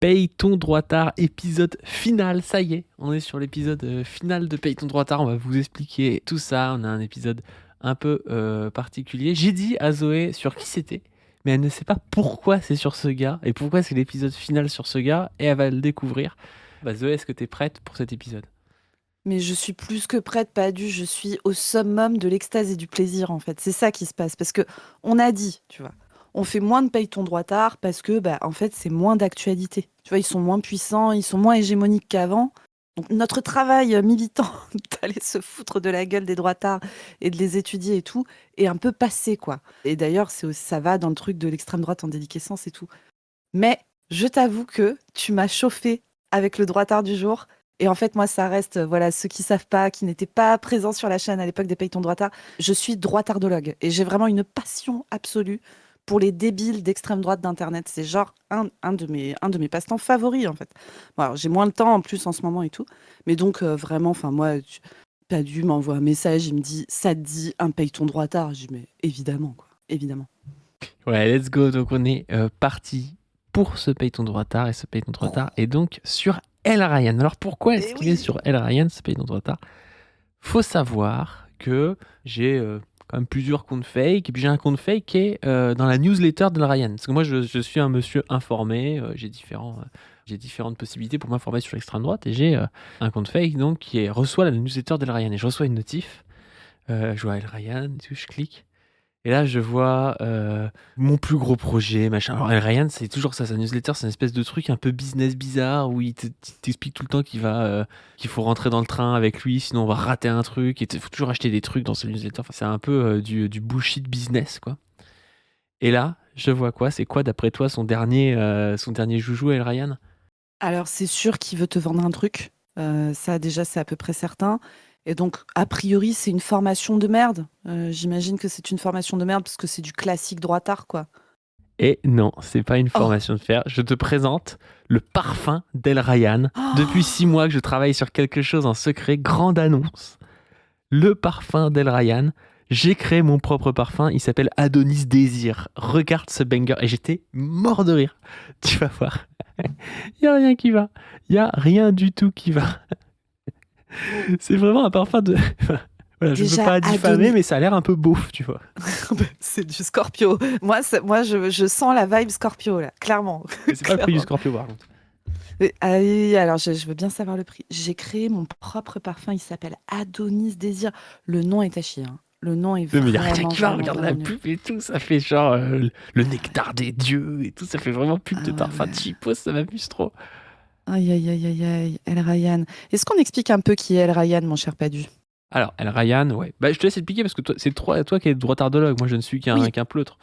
Paye ton droitard, épisode final, ça y est, on est sur l'épisode final de Paye ton droitard, on va vous expliquer tout ça, on a un épisode un peu particulier. J'ai dit à Zoé sur qui c'était, mais elle ne sait pas pourquoi c'est sur ce gars, et pourquoi c'est l'épisode final sur ce gars, et elle va le découvrir. Zoé, est-ce que tu es prête pour cet épisode? Mais je suis plus que prête, pas du, je suis au summum de l'extase et du plaisir en fait. C'est ça qui se passe parce que on a dit, tu vois, on fait moins de paye ton droitard parce que en fait, c'est moins d'actualité. Tu vois, ils sont moins puissants, ils sont moins hégémoniques qu'avant. Donc notre travail militant d'aller se foutre de la gueule des droitards et de les étudier et tout est un peu passé quoi. Et d'ailleurs, ça va dans le truc de l'extrême droite en déliquescence et tout. Mais je t'avoue que tu m'as chauffé avec le droitard du jour. Et en fait, moi, ça reste, voilà, ceux qui savent pas, qui n'étaient pas présents sur la chaîne à l'époque des Paytons droitards, je suis droitardologue. Et j'ai vraiment une passion absolue pour les débiles d'extrême droite d'Internet. C'est genre un de mes passe-temps favoris, en fait. Bon, alors, j'ai moins le temps en plus en ce moment et tout. Mais donc, vraiment, enfin, moi, Padu m'envoie un message, il me dit, ça te dit un Payton droitard? Je dis, mais évidemment, quoi, évidemment. Ouais, let's go, donc on est parti pour ce Paye ton droitard, et ce Paye ton droitard est donc sur El Ryan. Alors pourquoi est-ce Et qu'il est oui! sur El Ryan, ce Paye ton droitard? Faut savoir que j'ai quand même plusieurs comptes fake, et puis j'ai un compte fake qui est dans la newsletter de Ryan. Parce que moi, je suis un monsieur informé, j'ai différentes possibilités pour m'informer sur l'extrême droite, et j'ai un compte fake donc, reçoit la newsletter de Ryan. Et je reçois une notif, je vois El Ryan, et tout, je clique. Et là, je vois mon plus gros projet, machin. Alors, El Ryan, c'est toujours ça, sa newsletter, c'est une espèce de truc un peu business bizarre où il t'explique tout le temps qu'il faut rentrer dans le train avec lui, sinon on va rater un truc. Il faut toujours acheter des trucs dans sa newsletter. Enfin, c'est un peu du bullshit business, quoi. Et là, je vois quoi? C'est quoi, d'après toi, son dernier joujou, El Ryan? Alors, c'est sûr qu'il veut te vendre un truc. Ça, déjà, c'est à peu près certain. Et donc, a priori, c'est une formation de merde. J'imagine que c'est une formation de merde parce que c'est du classique droitard, quoi. Et non, c'est pas une Oh! formation de fer. Je te présente le parfum d'El Ryan. Depuis 6 Oh, mois que je travaille sur quelque chose en secret, grande annonce. Le parfum d'El Ryan. J'ai créé mon propre parfum, il s'appelle Adonis Désir. Regarde ce banger. Et j'étais mort de rire. Tu vas voir. Il n'y a rien qui va. Il n'y a rien du tout qui va. C'est vraiment un parfum de... Voilà, je ne veux déjà, pas diffamer, Adonis. mais ça a l'air un peu beauf, tu vois. C'est du Scorpio. Moi je sens la vibe Scorpio, là, clairement. Mais c'est pas le prix du Clairement. Scorpio, par contre. Ah oui, alors je veux bien savoir le prix. J'ai créé mon propre parfum, il s'appelle Adonis Désir. Le nom est à chier, hein. Le nom est Mais il n'y a rien vraiment, qui va. vraiment, Regarde la vraiment nul. pub et tout. Ça fait genre le nectar des dieux et tout. Ça fait vraiment pub de Ah ouais, parfum ouais. cheapos. Ça m'amuse trop. Aïe, aïe, aïe, aïe, aïe. El Ryan. Est-ce qu'on explique un peu qui est El Ryan, mon cher Padu? Alors, El Ryan, ouais. Je te laisse expliquer parce que c'est toi qui es droitardologue. Moi, je ne suis Oui, qu'un pleutre.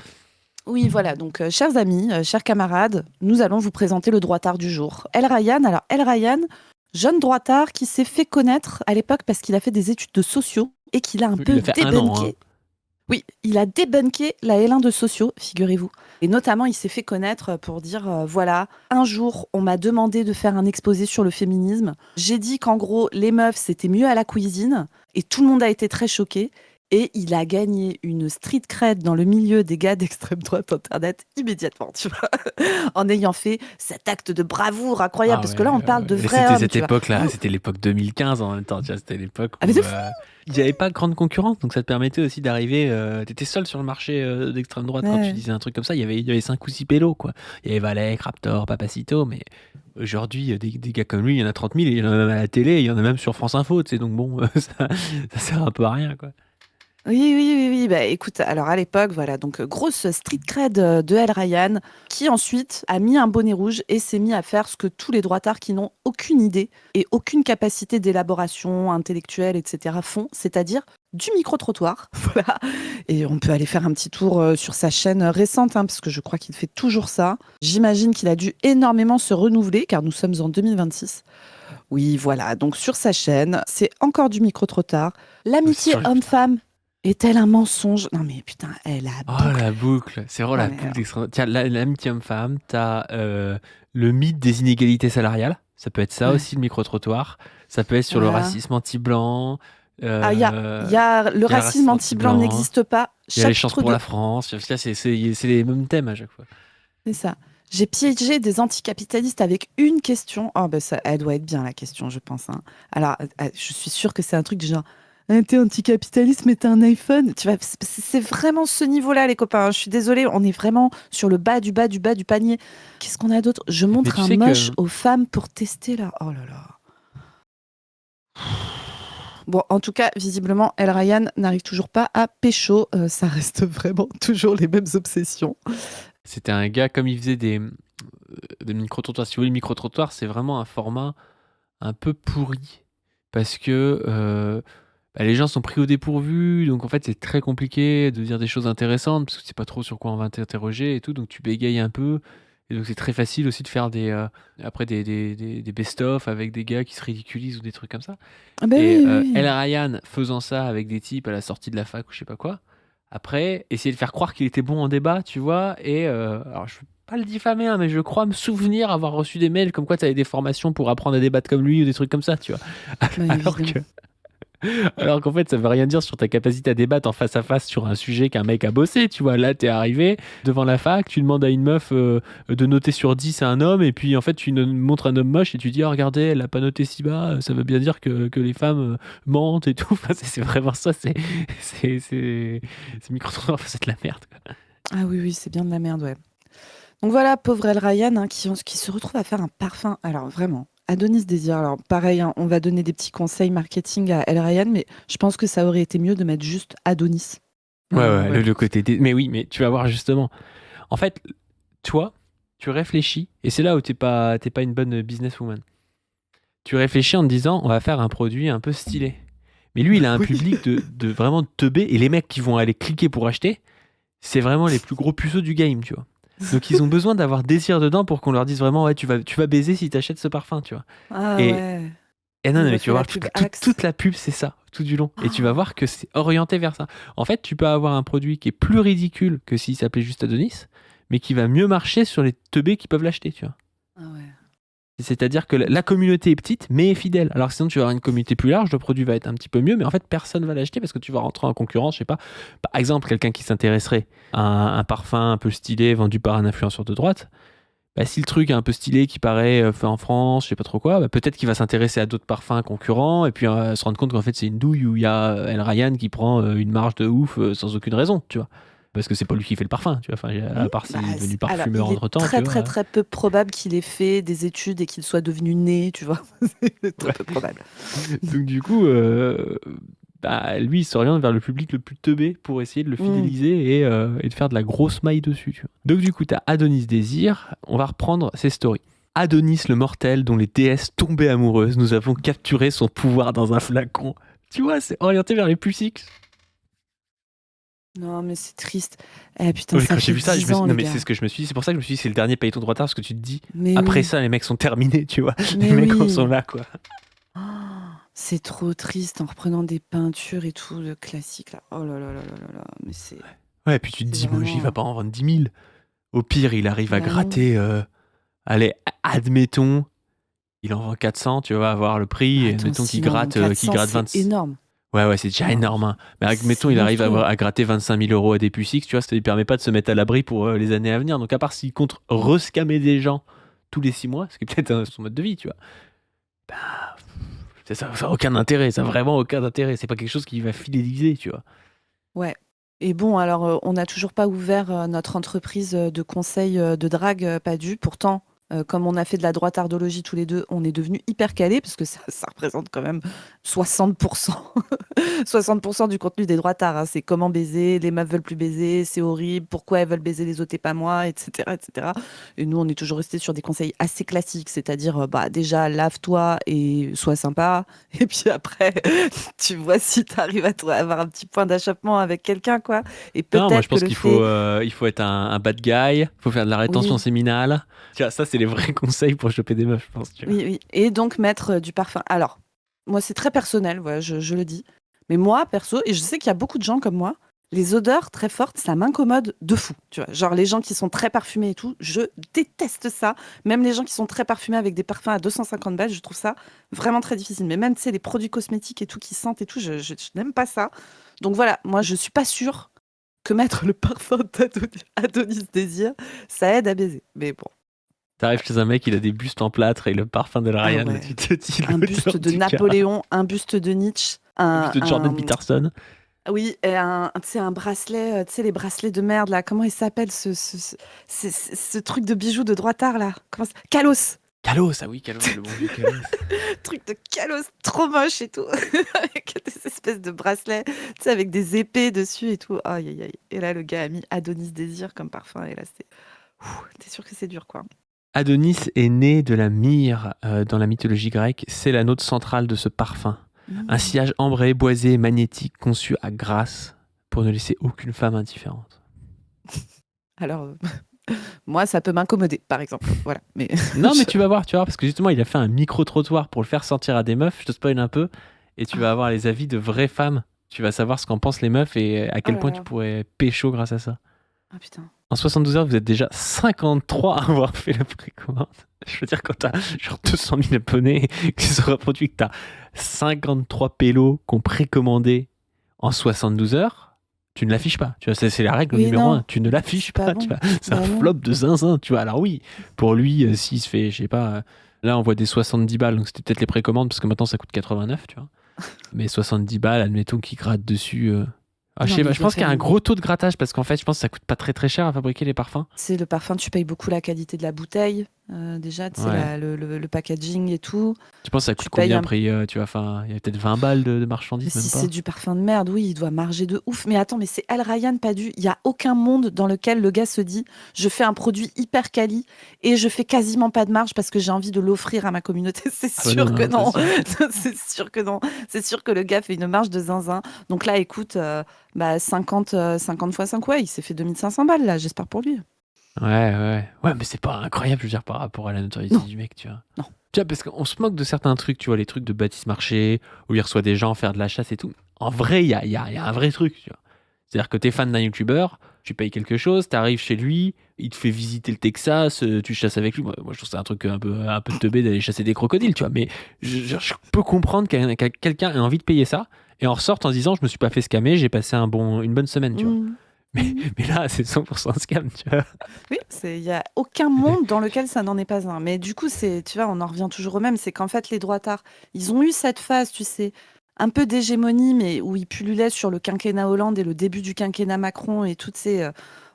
oui, voilà. Donc, chers amis, chers camarades, nous allons vous présenter le droitard du jour. El Ryan. Alors, El Ryan, jeune droitard qui s'est fait connaître à l'époque parce qu'il a fait des études de sociaux et qu'il a un Il peu a fait 1 an, hein. débunké. Oui, il a débunké la L1 de sociaux, figurez-vous. Et notamment, il s'est fait connaître pour dire, voilà, un jour, on m'a demandé de faire un exposé sur le féminisme. J'ai dit qu'en gros, les meufs, c'était mieux à la cuisine. Et tout le monde a été très choqué. Et il a gagné une street cred dans le milieu des gars d'extrême droite Internet immédiatement, tu vois, en ayant fait cet acte de bravoure incroyable. Ah Parce que là, ouais, on parle de mais vrais c'était hommes, cette tu vois. époque-là, c'était l'époque 2015 en même temps, tu vois, c'était l'époque Ah, mais où de fou! il n'y avait pas grande concurrence, donc ça te permettait aussi d'arriver, t'étais seul sur le marché d'extrême droite quand tu Ouais. disais un truc comme ça, il y avait 5 ou 6 pélos, quoi. Il y avait Valek, Raptor, Papacito, mais aujourd'hui, des gars comme lui, il y en a 30 000, et il y en a même à la télé, il y en a même sur France Info, tu sais, donc bon, ça sert un peu à rien, quoi. Oui, oui, oui, oui. Bah, écoute, alors à l'époque, voilà, donc grosse street cred de El Ryan, qui ensuite a mis un bonnet rouge et s'est mis à faire ce que tous les droitards qui n'ont aucune idée et aucune capacité d'élaboration intellectuelle, etc. font, c'est-à-dire du micro-trottoir. Voilà. Et on peut aller faire un petit tour sur sa chaîne récente, hein, parce que je crois qu'il fait toujours ça. J'imagine qu'il a dû énormément se renouveler, car nous sommes en 2026. Oui, voilà. Donc sur sa chaîne, c'est encore du micro-trottoir. L'amitié Sur homme-femme est-elle un mensonge? Non mais putain, elle a Oh, boucle. la boucle, c'est vraiment Non la mais boucle d'extrême. Tiens, l'amitié homme-femme, t'as le mythe des inégalités salariales, ça peut être ça ouais, aussi, le micro-trottoir, ça peut être sur le voilà. racisme anti-blanc, Ah, euh, le il y a le racisme racisme anti-blanc anti-blanc, n'existe pas. il y a les chances Chapitre pour la 2. France, c'est les mêmes thèmes à chaque fois. C'est ça. J'ai piégé des anticapitalistes avec une question. Oh, ben ça, elle doit être bien, la question, je pense, hein. Alors, je suis sûre que c'est un truc du genre, ah, t'es anticapitaliste, mais t'as un iPhone. Tu vois, c'est vraiment ce niveau-là, les copains, hein. Je suis désolée, on est vraiment sur le bas du bas du bas du panier. Qu'est-ce qu'on a d'autre? Je Mais montre tu un sais moche que aux femmes pour tester là. Oh là là. Bon, en tout cas, visiblement, El Ryan n'arrive toujours pas à pécho. Ça reste vraiment toujours les mêmes obsessions. c'était un gars, comme il faisait des micro-trottoirs. Si vous voulez, le micro-trottoir, c'est vraiment un format un peu pourri. Parce que bah, les gens sont pris au dépourvu. Donc en fait, c'est très compliqué de dire des choses intéressantes. Parce que tu sais pas trop sur quoi on va t'interroger et tout. Donc tu bégayes un peu. Et donc c'est très facile aussi de faire après des best-of avec des gars qui se ridiculisent ou des trucs comme ça. Ah ben Et oui, oui, El oui. Ryan faisant ça avec des types à la sortie de la fac ou je sais pas quoi, après, essayer de faire croire qu'il était bon en débat, tu vois, et alors je veux pas le diffamer, hein, mais je crois me souvenir avoir reçu des mails comme quoi tu avais des formations pour apprendre à débattre comme lui ou des trucs comme ça, tu vois. Bah, Alors évidemment. que, alors qu'en fait, ça veut rien dire sur ta capacité à débattre en face à face sur un sujet qu'un mec a bossé, tu vois. Là, t'es arrivé devant la fac, tu demandes à une meuf de noter sur 10 à un homme, et puis en fait, tu montres un homme moche et tu dis, oh, regardez, elle a pas noté si bas, ça veut bien dire que les femmes mentent et tout. Enfin, c'est vraiment ça, c'est micro-trottoir, c'est de la merde, quoi. Ah oui, oui, c'est bien de la merde, ouais. Donc voilà, pauvre El Ryan, hein, qui se retrouve à faire un parfum. Alors vraiment, Adonis Désir. Alors pareil, hein, on va donner des petits conseils marketing à El Ryan, mais je pense que ça aurait été mieux de mettre juste Adonis. Ouais, ouais, Voilà. le côté. Mais oui, mais tu vas voir justement. En fait, toi, tu réfléchis, et c'est là où t'es pas une bonne businesswoman. Tu réfléchis en te disant, on va faire un produit un peu stylé. Mais lui, il a un Oui. public de vraiment teubés, et les mecs qui vont aller cliquer pour acheter, c'est vraiment les plus gros puceaux du game, tu vois. Donc ils ont besoin d'avoir désir dedans pour qu'on leur dise vraiment, ouais, tu vas baiser si t'achètes ce parfum, tu vois. Ah Et, ouais, et non, il non, mais tu refait vas la voir, pub toute Axe. la pub, c'est ça, tout du long. Et tu vas Ah voir que c'est orienté vers ça. En fait, tu peux avoir un produit qui est plus ridicule que s'il s'appelait juste Adonis, mais qui va mieux marcher sur les teubés qui peuvent l'acheter, tu vois. ah ouais. C'est-à-dire que la communauté est petite, mais est fidèle. Alors sinon, tu vas avoir une communauté plus large, le produit va être un petit peu mieux, mais en fait, personne va l'acheter parce que tu vas rentrer en concurrence, je sais pas. Par exemple, quelqu'un qui s'intéresserait à un parfum un peu stylé vendu par un influenceur de droite, bah, si le truc est un peu stylé, qui paraît fait en France, je sais pas trop quoi, bah, peut-être qu'il va s'intéresser à d'autres parfums concurrents et puis se rendre compte qu'en fait, c'est une douille où il y a El Ryan qui prend une marge de ouf sans aucune raison, tu vois. Parce que c'est pas lui qui fait le parfum, tu vois. Enfin, à part Bah, s'il est devenu alors, parfumeur il est entre-temps, tu très très vois. très peu probable qu'il ait fait des études et qu'il soit devenu né, tu vois. C'est très Ouais. peu probable. Donc du coup, bah, lui, il s'oriente vers le public le plus teubé pour essayer de le Hmm. fidéliser et de faire de la grosse maille dessus. Tu vois. Donc du coup, t'as Adonis Désir. On va reprendre ses stories. Adonis le mortel dont les déesses tombaient amoureuses. Nous avons capturé son pouvoir dans un flacon. Tu vois, c'est orienté vers les plus X. Non, mais c'est triste. Eh putain, Oui, ça quand j'ai fait vu ça, 10 ans, non les mais c'est gars. ce que je me suis dit. C'est pour ça que je me suis dit c'est le dernier pailleton droitard parce que tu te dis Mais après oui, ça les mecs sont terminés, tu vois. Les mais mecs en sont oui. là quoi. Ah, c'est trop triste en reprenant des peintures et tout, le classique là. Oh là là là là là là. Mais Ouais, puis tu te c'est dis bon, il va vraiment. pas en vendre 10 000. Au pire, il arrive à Bah non. gratter. Allez, admettons, il en vend 400, tu vas avoir le prix, Bah et attends, admettons s'il en vend qu'il 400, gratte c'est 20. énorme. Ouais, ouais, c'est déjà Non, énorme, hein. Mais c'est admettons, il arrive monstrueux. à gratter 25 000 euros à des puces X, tu vois, ça lui permet pas de se mettre à l'abri pour les années à venir. Donc, à part s'il compte Mm. rescammer des gens tous les 6 mois, ce qui est peut-être son mode de vie, tu vois, bah, ça a aucun intérêt, ça a vraiment aucun intérêt. C'est pas quelque chose qui va fidéliser, tu vois. Ouais. Et bon, alors, on n'a toujours pas ouvert notre entreprise de conseil de drague, pas dû. Pourtant, comme on a fait de la droitardologie tous les deux, on est devenus hyper calés parce que ça représente quand même 60%. 60% du contenu des droitards, hein. C'est comment baiser, les meufs veulent plus baiser, c'est horrible, pourquoi elles veulent baiser les autres et pas moi, etc., etc. Et nous, on est toujours restés sur des conseils assez classiques, c'est-à-dire, bah, déjà, lave-toi et sois sympa. Et puis après, tu vois si tu arrives avoir un petit point d'achoppement avec quelqu'un, quoi. Et Non, moi je peut-être que pense le qu'il faut, fait, il faut être un bad guy, il faut faire de la rétention oui, séminale. Tu vois, ça c'est les vrais conseils pour choper des meufs, je pense, tu vois. oui, oui. Et donc mettre du parfum. Alors, moi, c'est très personnel, voilà, je le dis. Mais moi, perso, et je sais qu'il y a beaucoup de gens comme moi, les odeurs très fortes, ça m'incommode de fou. Tu vois, genre les gens qui sont très parfumés et tout, je déteste ça. Même les gens qui sont très parfumés avec des parfums à 250 balles, je trouve ça vraiment très difficile. Mais même, tu sais, les produits cosmétiques et tout qui sentent et tout, je n'aime pas ça. Donc voilà, moi, je suis pas sûre que mettre le parfum d'Adonis Désir, ça aide à baiser. Mais bon. T'arrives chez un mec, il a des bustes en plâtre et le parfum de Ah Ryan, ouais. tu te dis Un buste l'odeur de du gars. Napoléon, un buste de Nietzsche, Un buste de Jordan Peterson. oui, et tu sais, un bracelet, tu sais, les bracelets de merde, là. Comment il s'appelle, ce truc de bijoux de droitard, là? Kalos! Kalos, ah oui, Kalos, le bon vieux Kalos. Truc de Kalos, trop moche et tout. Avec des espèces de bracelets, tu sais, avec des épées dessus et tout. Aïe, aïe, aïe. Et là, le gars a mis Adonis Désir comme parfum. Et là, t'es sûr que c'est dur, quoi. Adonis est né de la myrrhe dans la mythologie grecque. C'est la note centrale de ce parfum. Un Mmh. sillage ambré, boisé et magnétique conçu à grâce pour ne laisser aucune femme indifférente. Alors, moi, ça peut m'accommoder, par exemple. Voilà. Mais Non, mais tu vas voir, parce que justement, il a fait un micro-trottoir pour le faire sentir à des meufs. Je te spoil un peu. Et tu vas avoir les avis de vraies femmes. Tu vas savoir ce qu'en pensent les meufs et à Oh quel là point tu là. pourrais pécho grâce à ça. Ah putain. En 72 heures, vous êtes déjà 53 à avoir fait la précommande. Je veux dire, quand t'as genre 200 000 abonnés, que ça sera produit, que t'as 53 pélos qu'on précommandé en 72 heures, tu ne l'affiches pas. Tu vois, c'est la règle Oui, numéro 1. non. Tu ne l'affiches C'est pas pas. Tu bon. vois. C'est un Bah non. flop de zinzin. Tu vois. Alors oui, pour lui, s'il se fait, je sais pas, là on voit des 70 balles, donc c'était peut-être les précommandes, parce que maintenant ça coûte 89, tu vois. Mais 70 balles, admettons qu'il gratte dessus. Je Non, sais mais pas, il je doit pense qu'il y faire a un une... gros taux de grattage parce qu'en fait, je pense que ça coûte pas très très cher à fabriquer les parfums. C'est le parfum, tu payes beaucoup la qualité de la bouteille, déjà, tu sais, Ouais. le packaging et tout. Tu penses que ça coûte Tu payes combien un... prix tu vois, enfin, il y a peut-être 20 balles de Mais marchandises, si même c'est pas. du parfum de merde, oui, il doit marger de ouf. Mais attends, mais c'est Al Ryan Padu. Il y a aucun monde dans lequel le gars se dit, je fais un produit hyper quali et je fais quasiment pas de marge parce que j'ai envie de l'offrir à ma communauté. C'est Ah bah non, sûr que non, c'est non. sûr. C'est sûr que non. C'est sûr que le gars fait une marge de zinzin. Donc là, écoute, 50, 50 fois 5, ouais, il s'est fait 2500 balles là, j'espère pour lui. Ouais, mais c'est pas incroyable, je veux dire, par rapport à la notoriété Non, du mec, tu vois. non. Tu vois, parce qu'on se moque de certains trucs, tu vois, les trucs de Baptiste Marché, où il reçoit des gens faire de la chasse et tout. En vrai, il y a un vrai truc, tu vois. C'est-à-dire que t'es fan d'un youtubeur, tu payes quelque chose, t'arrives chez lui, il te fait visiter le Texas, tu chasses avec lui. Moi, je trouve que c'est un truc un peu teubé d'aller chasser des crocodiles, tu vois. Mais je peux comprendre qu'un quelqu'un ait envie de payer ça et en ressorte en se disant, je me suis pas fait scammer, j'ai passé une bonne semaine, tu vois. Mmh. Mais, Mmh. mais là, c'est 100% un scam, tu vois. Oui, il y a aucun monde dans lequel ça n'en est pas un. Mais du coup, tu vois, on en revient toujours au même, c'est qu'en fait, les droitards, ils ont eu cette phase, tu sais, un peu d'hégémonie, mais où ils pullulaient sur le quinquennat Hollande et le début du quinquennat Macron et toutes ces,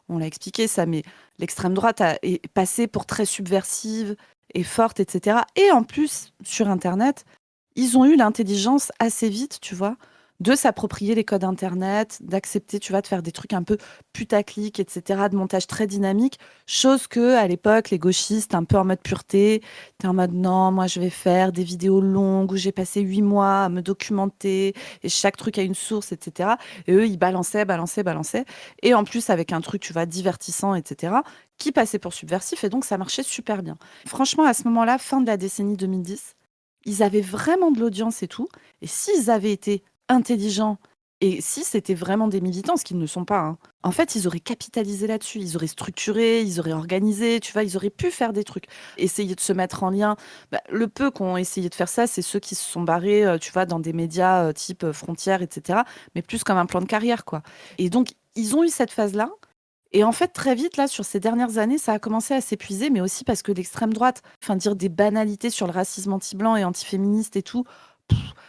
on l'a expliqué ça, mais l'extrême droite est passée pour très subversive et forte, etc. Et en plus, sur Internet, ils ont eu l'intelligence assez vite, tu vois, de s'approprier les codes Internet, d'accepter, tu vois, de faire des trucs un peu putaclic, etc., de montage très dynamique, chose que à l'époque, les gauchistes, un peu en mode pureté, étaient en mode non, moi je vais faire des vidéos longues où j'ai passé 8 mois à me documenter et chaque truc a une source, etc. Et eux, ils balançaient, balançaient, balançaient. Et en plus, avec un truc, tu vois, divertissant, etc., qui passait pour subversif et donc ça marchait super bien. Franchement, à ce moment-là, fin de la décennie 2010, ils avaient vraiment de l'audience et tout. Et s'ils avaient été intelligents et si c'était vraiment des militants, ce qu'ils ne sont pas, hein, en fait, ils auraient capitalisé là-dessus. Ils auraient structuré, ils auraient organisé, tu vois, ils auraient pu faire des trucs. Essayer de se mettre en lien. Bah, le peu qui ont essayé de faire ça, c'est ceux qui se sont barrés, tu vois, dans des médias type Frontières, etc. Mais plus comme un plan de carrière, quoi. Et donc, ils ont eu cette phase-là. Et en fait, très vite, là, sur ces dernières années, ça a commencé à s'épuiser, mais aussi parce que l'extrême droite, enfin, dire des banalités sur le racisme anti-blanc et antiféministe et tout,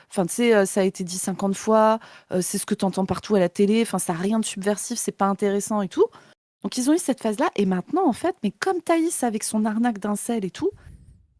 enfin, tu sais, ça a été dit 50 fois, c'est ce que tu entends partout à la télé, enfin, ça n'a rien de subversif, c'est pas intéressant et tout. Donc, ils ont eu cette phase-là, et maintenant, en fait, mais comme Thaïs avec son arnaque d'incel et tout,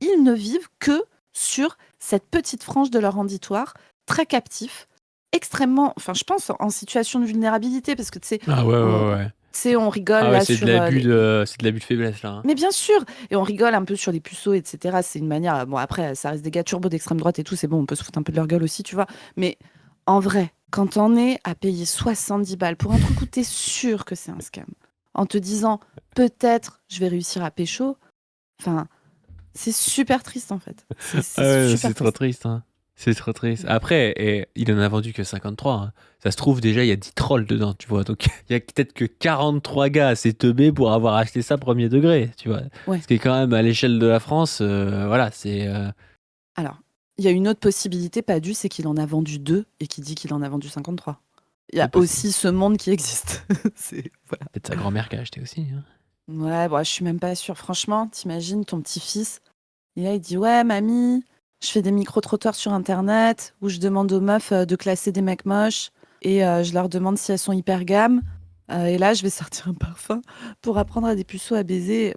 ils ne vivent que sur cette petite frange de leur auditoire, très captif, extrêmement, enfin, je pense, en situation de vulnérabilité, parce que, tu sais, Ah ouais, on, ouais, ouais. on rigole Ah ouais, là c'est de sur l'abus de faiblesse, là. Hein. mais bien sûr, et on rigole un peu sur les puceaux, etc. C'est une manière. Bon, après, ça reste des gars turbo d'extrême droite et tout, c'est bon, on peut se foutre un peu de leur gueule aussi, tu vois. Mais en vrai, quand on est à payer 70 balles pour un truc où t'es sûr que c'est un scam, en te disant peut-être je vais réussir à pécho, enfin, c'est super triste en fait. Ah C'est ouais, super c'est trop triste. triste. Hein. C'est trop triste. Après, il en a vendu que 53. Hein. Ça se trouve, déjà, il y a 10 trolls dedans, tu vois. Donc, il y a peut-être que 43 gars assez teubés pour avoir acheté ça premier degré, tu vois. Ouais. Ce qui est quand même, à l'échelle de la France, voilà, c'est... Alors, il y a une autre possibilité, pas dû, c'est qu'il en a vendu 2 et qu'il dit qu'il en a vendu 53. Il y c'est a possible. aussi ce monde qui existe. Voilà. Peut-être sa grand-mère qui a acheté aussi. Hein. Ouais, bon, je suis même pas sûre. Franchement, t'imagines ton petit-fils, et là, il dit, ouais, mamie, je fais des micro-trottoirs sur Internet où je demande aux meufs de classer des mecs moches et je leur demande si elles sont hyper gamme. Et là, je vais sortir un parfum pour apprendre à des puceaux à baiser.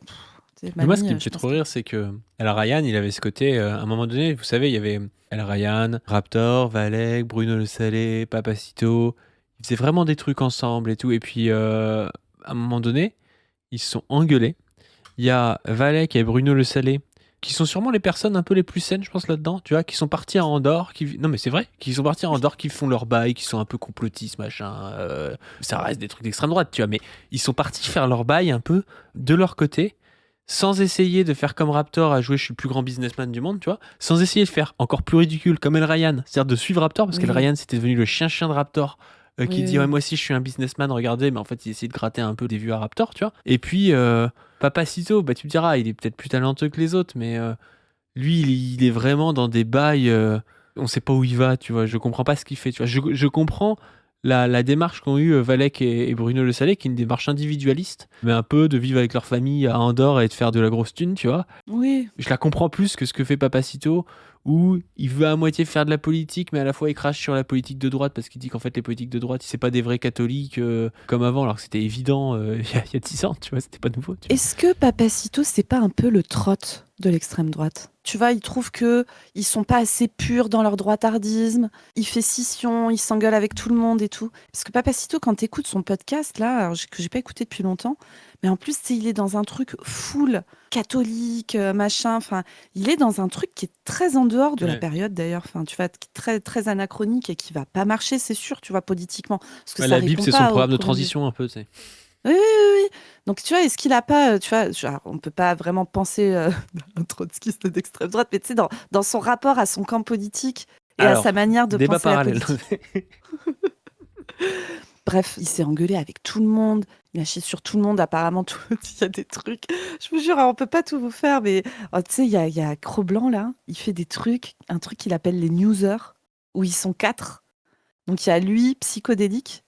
Mais moi, ce Mamie, qui me je fait pense trop qu'elle. rire, c'est que El Ryan, il avait ce côté, à un moment donné, vous savez, il y avait El Ryan, Raptor, Valek, Bruno Le Salé, Papacito. Ils faisaient vraiment des trucs ensemble et tout. Et puis, à un moment donné, ils se sont engueulés. Il y a Valek et Bruno Le Salé, qui sont sûrement les personnes un peu les plus saines, je pense, là-dedans, tu vois, qui sont partis à Andorre, non mais c'est vrai, qui sont partis à Andorre, qui font leur bail, qui sont un peu complotistes, machin, ça reste des trucs d'extrême droite, tu vois, mais ils sont partis faire leur bail un peu de leur côté, sans essayer de faire comme Raptor à jouer je suis le plus grand businessman du monde, tu vois, sans essayer de faire encore plus ridicule comme El Ryan, c'est-à-dire de suivre Raptor, parce qu'El Oui, Ryan c'était devenu le chien-chien de Raptor, qui oui, dit ouais oui. moi aussi je suis un businessman, regardez, mais en fait il essaie de gratter un peu des vues à Raptor, tu vois, et puis Papacito, bah tu me diras, il est peut-être plus talentueux que les autres, mais lui, il est vraiment dans des bails. On sait pas où il va, tu vois. Je comprends pas ce qu'il fait, tu vois. Je comprends la démarche qu'ont eu Valek et Bruno Le Salé, qui est une démarche individualiste, mais un peu de vivre avec leur famille à Andorre et de faire de la grosse thune, tu vois. Oui, Je la comprends plus que ce que fait Papacito, où il veut à moitié faire de la politique, mais à la fois il crache sur la politique de droite parce qu'il dit qu'en fait les politiques de droite, c'est pas des vrais catholiques comme avant, alors que c'était évident il y a 10 ans, tu vois, c'était pas nouveau, tu vois. est-ce que Papacito, c'est pas un peu le trot de l'extrême droite? Tu vois, il trouve que ils sont pas assez purs dans leur droitardisme. Il fait scission, il s'engueule avec tout le monde et tout. Parce que Papacito, quand t'écoutes son podcast là, alors, que j'ai pas écouté depuis longtemps, mais en plus, tu sais, il est dans un truc full catholique, machin. Enfin, il est dans un truc qui est très en dehors de la Ouais. période d'ailleurs. Enfin, tu vois, qui est très très anachronique et qui va pas marcher, c'est sûr. Tu vois, politiquement, parce que Ouais, ça la Bible, répond c'est son pas aux programme de problèmes de. transition un peu, tu sais. Oui, oui, oui, oui. Donc, tu vois, est-ce qu'il a pas, tu vois, genre, on peut pas vraiment penser un trotskiste d'extrême droite, mais tu sais, dans son rapport à son camp politique et à sa Alors, manière de débat penser la parallèle. politique. Bref, il s'est engueulé avec tout le monde, il a chié sur tout le monde, apparemment, il y a des trucs. Je vous jure, hein, on peut pas tout vous faire, mais oh, tu sais, il y a Cro-Blanc, là, il fait des trucs, un truc qu'il appelle les newsers, où ils sont 4. Donc il y a lui, psychodélique,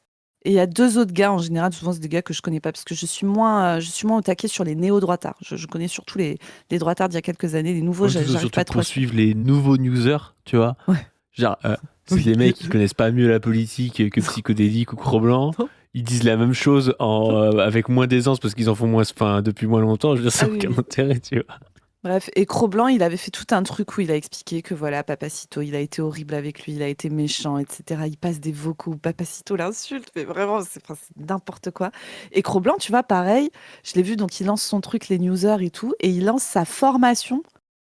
et il y a 2 autres gars. En général, souvent c'est des gars que je connais pas parce que je suis moins au taquet sur les néo-droitards. Je connais surtout les droitards d'il y a quelques années. Les nouveaux, Ouais, tout ça, j'arrive pas surtout trop pour à suivre. suivre les nouveaux newsers, tu vois. Ouais, Genre, c'est oui. des mecs qui connaissent pas mieux la politique que Psychodélique ou Cro-Blanc. Non, Ils disent la même chose avec moins d'aisance parce qu'ils en font moins, enfin, depuis moins longtemps. Je veux dire, ça ah n'a oui, aucun oui. intérêt, tu vois. Bref, et Cro-Blanc, il avait fait tout un truc où il a expliqué que voilà, Papacito, il a été horrible avec lui, il a été méchant, etc. Il passe des vocaux où Papacito l'insulte, mais vraiment, enfin, c'est n'importe quoi. Et Cro-Blanc, tu vois, pareil, je l'ai vu, donc il lance son truc, les newsers et tout, et il lance sa formation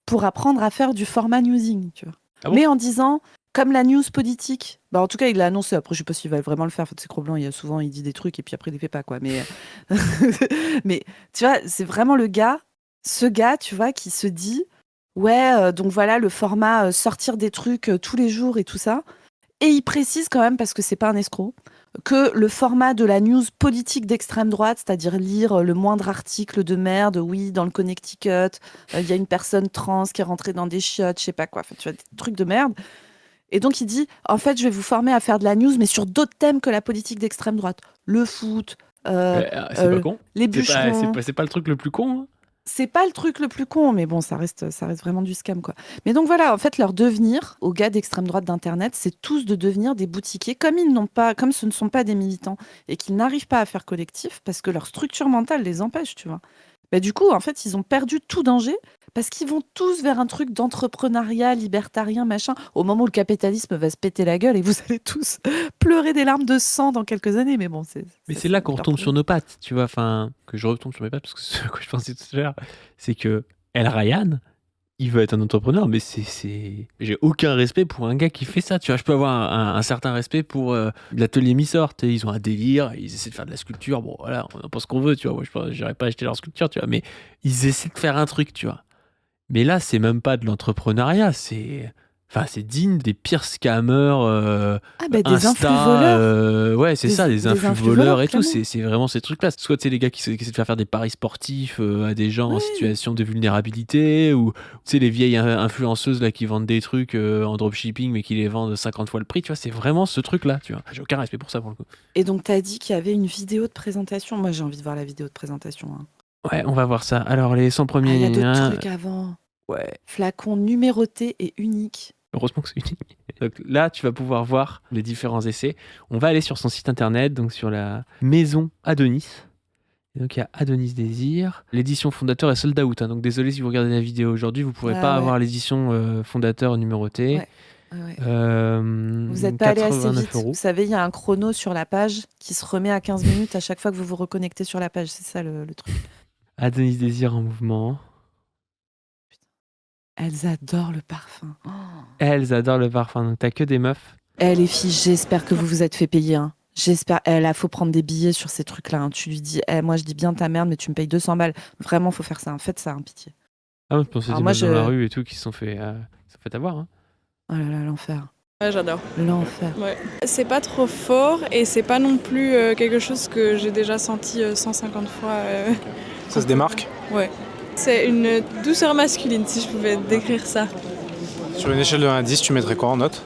pour apprendre à faire du format newsing, tu vois. Ah bon? Mais en disant, comme la news politique, bah en tout cas, il l'a annoncé. Après, je sais pas s'il va vraiment le faire. En fait, c'est Cro-Blanc, il y a souvent, il dit des trucs et puis après, il les fait pas, quoi. Mais, mais tu vois, c'est vraiment ce gars, tu vois, qui se dit, ouais, donc voilà, le format sortir des trucs tous les jours et tout ça. Et il précise quand même, parce que c'est pas un escroc, que le format de la news politique d'extrême droite, c'est-à-dire lire le moindre article de merde, oui, dans le Connecticut, il y a une personne trans qui est rentrée dans des chiottes, je sais pas quoi, enfin, tu vois, des trucs de merde. Et donc il dit, en fait, je vais vous former à faire de la news, mais sur d'autres thèmes que la politique d'extrême droite. Le foot, C'est pas euh, con. les C'est bûcherons. pas, c'est pas le truc le plus con, hein. C'est pas le truc le plus con, mais bon, ça reste vraiment du scam, quoi. Mais donc voilà, en fait, leur devenir, aux gars d'extrême droite d'Internet, c'est tous de devenir des boutiquiers, comme ce ne sont pas des militants, et qu'ils n'arrivent pas à faire collectif, parce que leur structure mentale les empêche, tu vois. Bah, du coup, en fait, ils ont perdu tout danger, parce qu'ils vont tous vers un truc d'entrepreneuriat, libertarien, machin, au moment où le capitalisme va se péter la gueule, et vous allez tous pleurer des larmes de sang dans quelques années, mais bon, Mais ça, c'est là c'est qu'on leur retombe sur problème. nos pattes, tu vois. Enfin, que je retombe sur mes pattes parce que c'est ce à quoi je pensais tout à l'heure. C'est que El Ryan, il veut être un entrepreneur, mais j'ai aucun respect pour un gars qui fait ça. Tu vois, je peux avoir un certain respect pour l'atelier Missort. Ils ont un délire, ils essaient de faire de la sculpture. Bon, voilà, on en pense qu'on veut, tu vois. Moi, j'irais pas acheter leur sculpture, tu vois. Mais ils essaient de faire un truc, tu vois. Mais là, c'est même pas de l'entrepreneuriat, enfin, c'est digne des pires scammers Ah, bah, des influx Insta. voleurs, Ouais, c'est ça, des des influx influx voleurs voleurs, et tout. clairement. C'est vraiment ces trucs-là. Soit c'est les gars qui essaient de faire des paris sportifs à des gens en Oui. situation de vulnérabilité, ou tu sais, les vieilles influenceuses là qui vendent des trucs en dropshipping mais qui les vendent 50 fois le prix. Tu vois, c'est vraiment ce truc-là. Tu vois, j'ai aucun respect pour ça pour le coup. Et donc, tu as dit qu'il y avait une vidéo de présentation. Moi, j'ai envie de voir la vidéo de présentation, hein. Ouais, on va voir ça. Alors, les 100 Ah, il y a premiers. d'autres trucs avant. Ouais, Flacon numéroté et unique. heureusement que c'est unique. Donc là, tu vas pouvoir voir les différents essais. On va aller sur son site internet, donc sur la maison Adonis. Et donc il y a Adonis Désir. L'édition fondateur est sold out, hein. Donc désolé si vous regardez la vidéo aujourd'hui, vous ne pourrez Ah pas ouais, avoir l'édition fondateur numérotée. ouais, ouais. Vous n'êtes pas allé assez 89 vite. Vous euros. savez, il y a un chrono sur la page qui se remet à 15 minutes à chaque fois que vous vous reconnectez sur la page. C'est ça le truc. Adonis Désir en mouvement. Elles adorent le parfum. Oh. Elles adorent le parfum, donc t'as que des meufs. Eh les filles, j'espère que vous vous êtes fait payer. Hein. J'espère. Eh là, faut prendre des billets sur ces trucs-là. Hein. Tu lui dis, moi je dis bien ta merde, mais tu me payes 200 balles. Vraiment, faut faire ça. Hein. Faites ça, hein, pitié. Ah, je pensais Alors des moi, meufs dans la rue et tout qui se sont fait avoir. Hein. Oh là là, l'enfer. Ouais, j'adore. L'enfer. Ouais. C'est pas trop fort et c'est pas non plus quelque chose que j'ai déjà senti 150 fois. Ça se démarque. Ouais. C'est une douceur masculine, si je pouvais décrire ça. Sur une échelle de 1 à 10, tu mettrais quoi en note?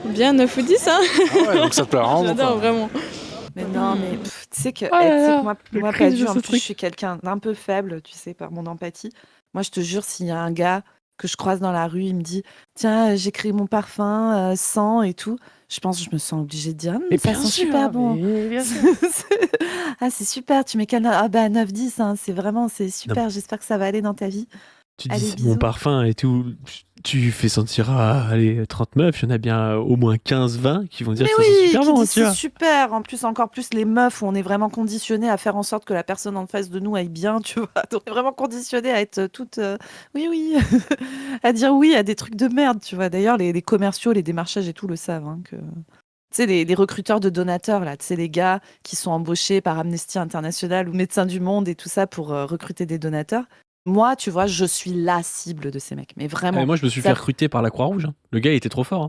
Bien 9 ou 10, hein. Ah ouais, donc ça te plaît vraiment J'adore, beaucoup. vraiment. Mais non, mais tu sais que, Oh là tu sais là, que moi, le pas cringe du, de en ce plus, je truc. suis quelqu'un d'un peu faible, tu sais, par mon empathie. Moi, je te jure, s'il y a un gars que je croise dans la rue, il me dit, tiens, j'ai créé mon parfum 100 et tout, je pense que je me sens obligée de dire, Mais ça bien sent sûr, super bon. mais bien sûr. Ah, c'est super, tu mets quelle note? Ah bah 9-10, hein, c'est vraiment, c'est super, j'espère que ça va aller dans ta vie. Tu dis Allez, c'est mon bisous. parfum et tout. Tu fais sentir à allez, 30 meufs, il y en a bien au moins 15-20 qui vont dire Mais que ça sent oui, super qui bon, disent tu c'est vois. super. En plus, encore plus les meufs où on est vraiment conditionné à faire en sorte que la personne en face de nous aille bien, tu vois. On est vraiment conditionné à être toutes oui, oui, à dire oui à des trucs de merde, tu vois. D'ailleurs, les commerciaux, les démarchages et tout le savent. Hein, que... Tu sais, les recruteurs de donateurs, là, tu sais, les gars qui sont embauchés par Amnesty International ou Médecins du Monde et tout ça pour recruter des donateurs. Moi, tu vois, je suis la cible de ces mecs. Mais Ah, mais vraiment. moi, je me suis fait Ça... recruter par la Croix-Rouge. Hein. Le gars, il était trop fort.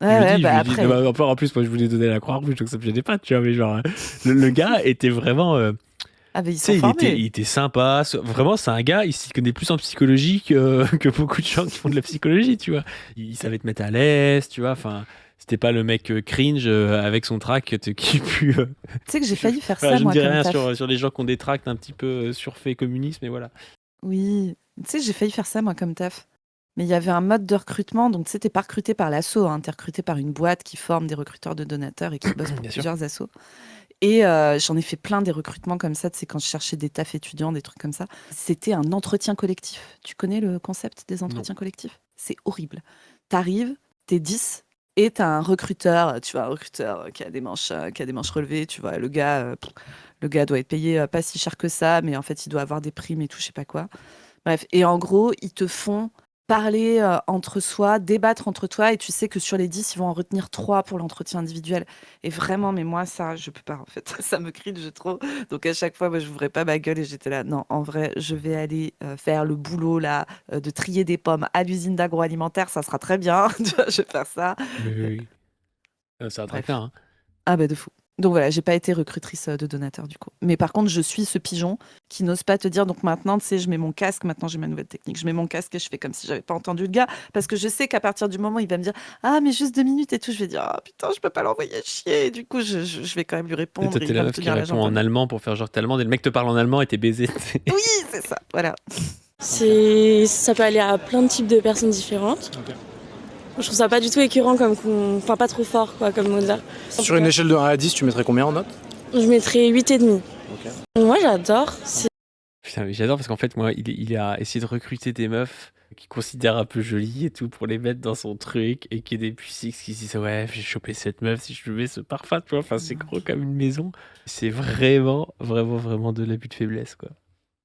Hein. Ouais, ouais, Je bah lui ai dit, après. en plus, moi, je voulais donner la Croix-Rouge, donc ça me gênait pas, tu vois. Mais genre, le gars était vraiment. Ah, mais ils Tu sont sais, formés. il était sympa. Vraiment, c'est un gars, il s'y connaît plus en psychologie que beaucoup de gens qui font de la psychologie, tu vois. Il savait te mettre à l'aise, tu vois. Enfin, c'était pas le mec cringe avec son trac qui pue. Tu sais que j'ai failli faire Voilà, ça, je ne moi, dis comme rien taf. sur les gens qui ont des tracts un petit peu surfaits communisme, mais voilà. Oui, tu sais, j'ai failli faire ça, moi, comme taf. Mais il y avait un mode de recrutement, donc tu sais, t'es pas recruté par l'asso, hein, t'es recruté par une boîte qui forme des recruteurs de donateurs et qui bosse pour Bien sûr. plusieurs assos. Et j'en ai fait plein des recrutements comme ça, tu sais, quand je cherchais des tafs étudiants, des trucs comme ça. C'était un entretien collectif. Tu connais le concept des entretiens collectifs? C'est horrible. T'arrives, t'es 10 et t'as un recruteur, tu vois, un recruteur qui a des manches relevées, tu vois, le gars doit être payé pas si cher que ça, mais en fait, il doit avoir des primes et tout, je sais pas quoi. Bref, et en gros, ils te font parler entre soi, débattre entre toi, et tu sais que sur les 10, ils vont en retenir 3 pour l'entretien individuel. Et vraiment, mais moi, ça, je peux pas, en fait. Ça me cringe trop. Donc à chaque fois, moi, je n'ouvrais pas ma gueule et j'étais là, non, en vrai, je vais aller faire le boulot, là, de trier des pommes à l'usine d'agroalimentaire, ça sera très bien. Tu vois, je vais faire ça. Oui. Ça va très clair. Bref. Hein. Ah bah de fou. Donc voilà, j'ai pas été recrutrice de donateur du coup. Mais par contre, je suis ce pigeon qui n'ose pas te dire, donc maintenant, tu sais, je mets mon casque, maintenant j'ai ma nouvelle technique, je mets mon casque et je fais comme si j'avais pas entendu le gars, parce que je sais qu'à partir du moment où il va me dire, ah mais juste 2 minutes et tout, je vais dire, ah putain, je peux pas l'envoyer chier. Et du coup, je vais quand même lui Et répondre toi, et t'es il la va me meuf qui tenir la répond jambe. en allemand pour faire genre t'es allemande et le mec te parle en allemand et t'es baisé. Oui, c'est ça, voilà. Ça peut aller à plein de types de personnes différentes. Ok. Je trouve ça pas du tout écœurant enfin pas trop fort quoi comme mot là. Sur une échelle de 1 à 10, tu mettrais combien en note? Je mettrais 8,5. Ok. Moi j'adore. Putain, mais j'adore parce qu'en fait, moi, il a essayé de recruter des meufs qu'il considère un peu jolies et tout pour les mettre dans son truc et qu'il y ait des pucix qui se disent ouais, j'ai chopé cette meuf si je mets ce parfum, tu vois. Enfin, c'est gros comme une maison. C'est vraiment, vraiment, vraiment de l'abus de faiblesse, quoi.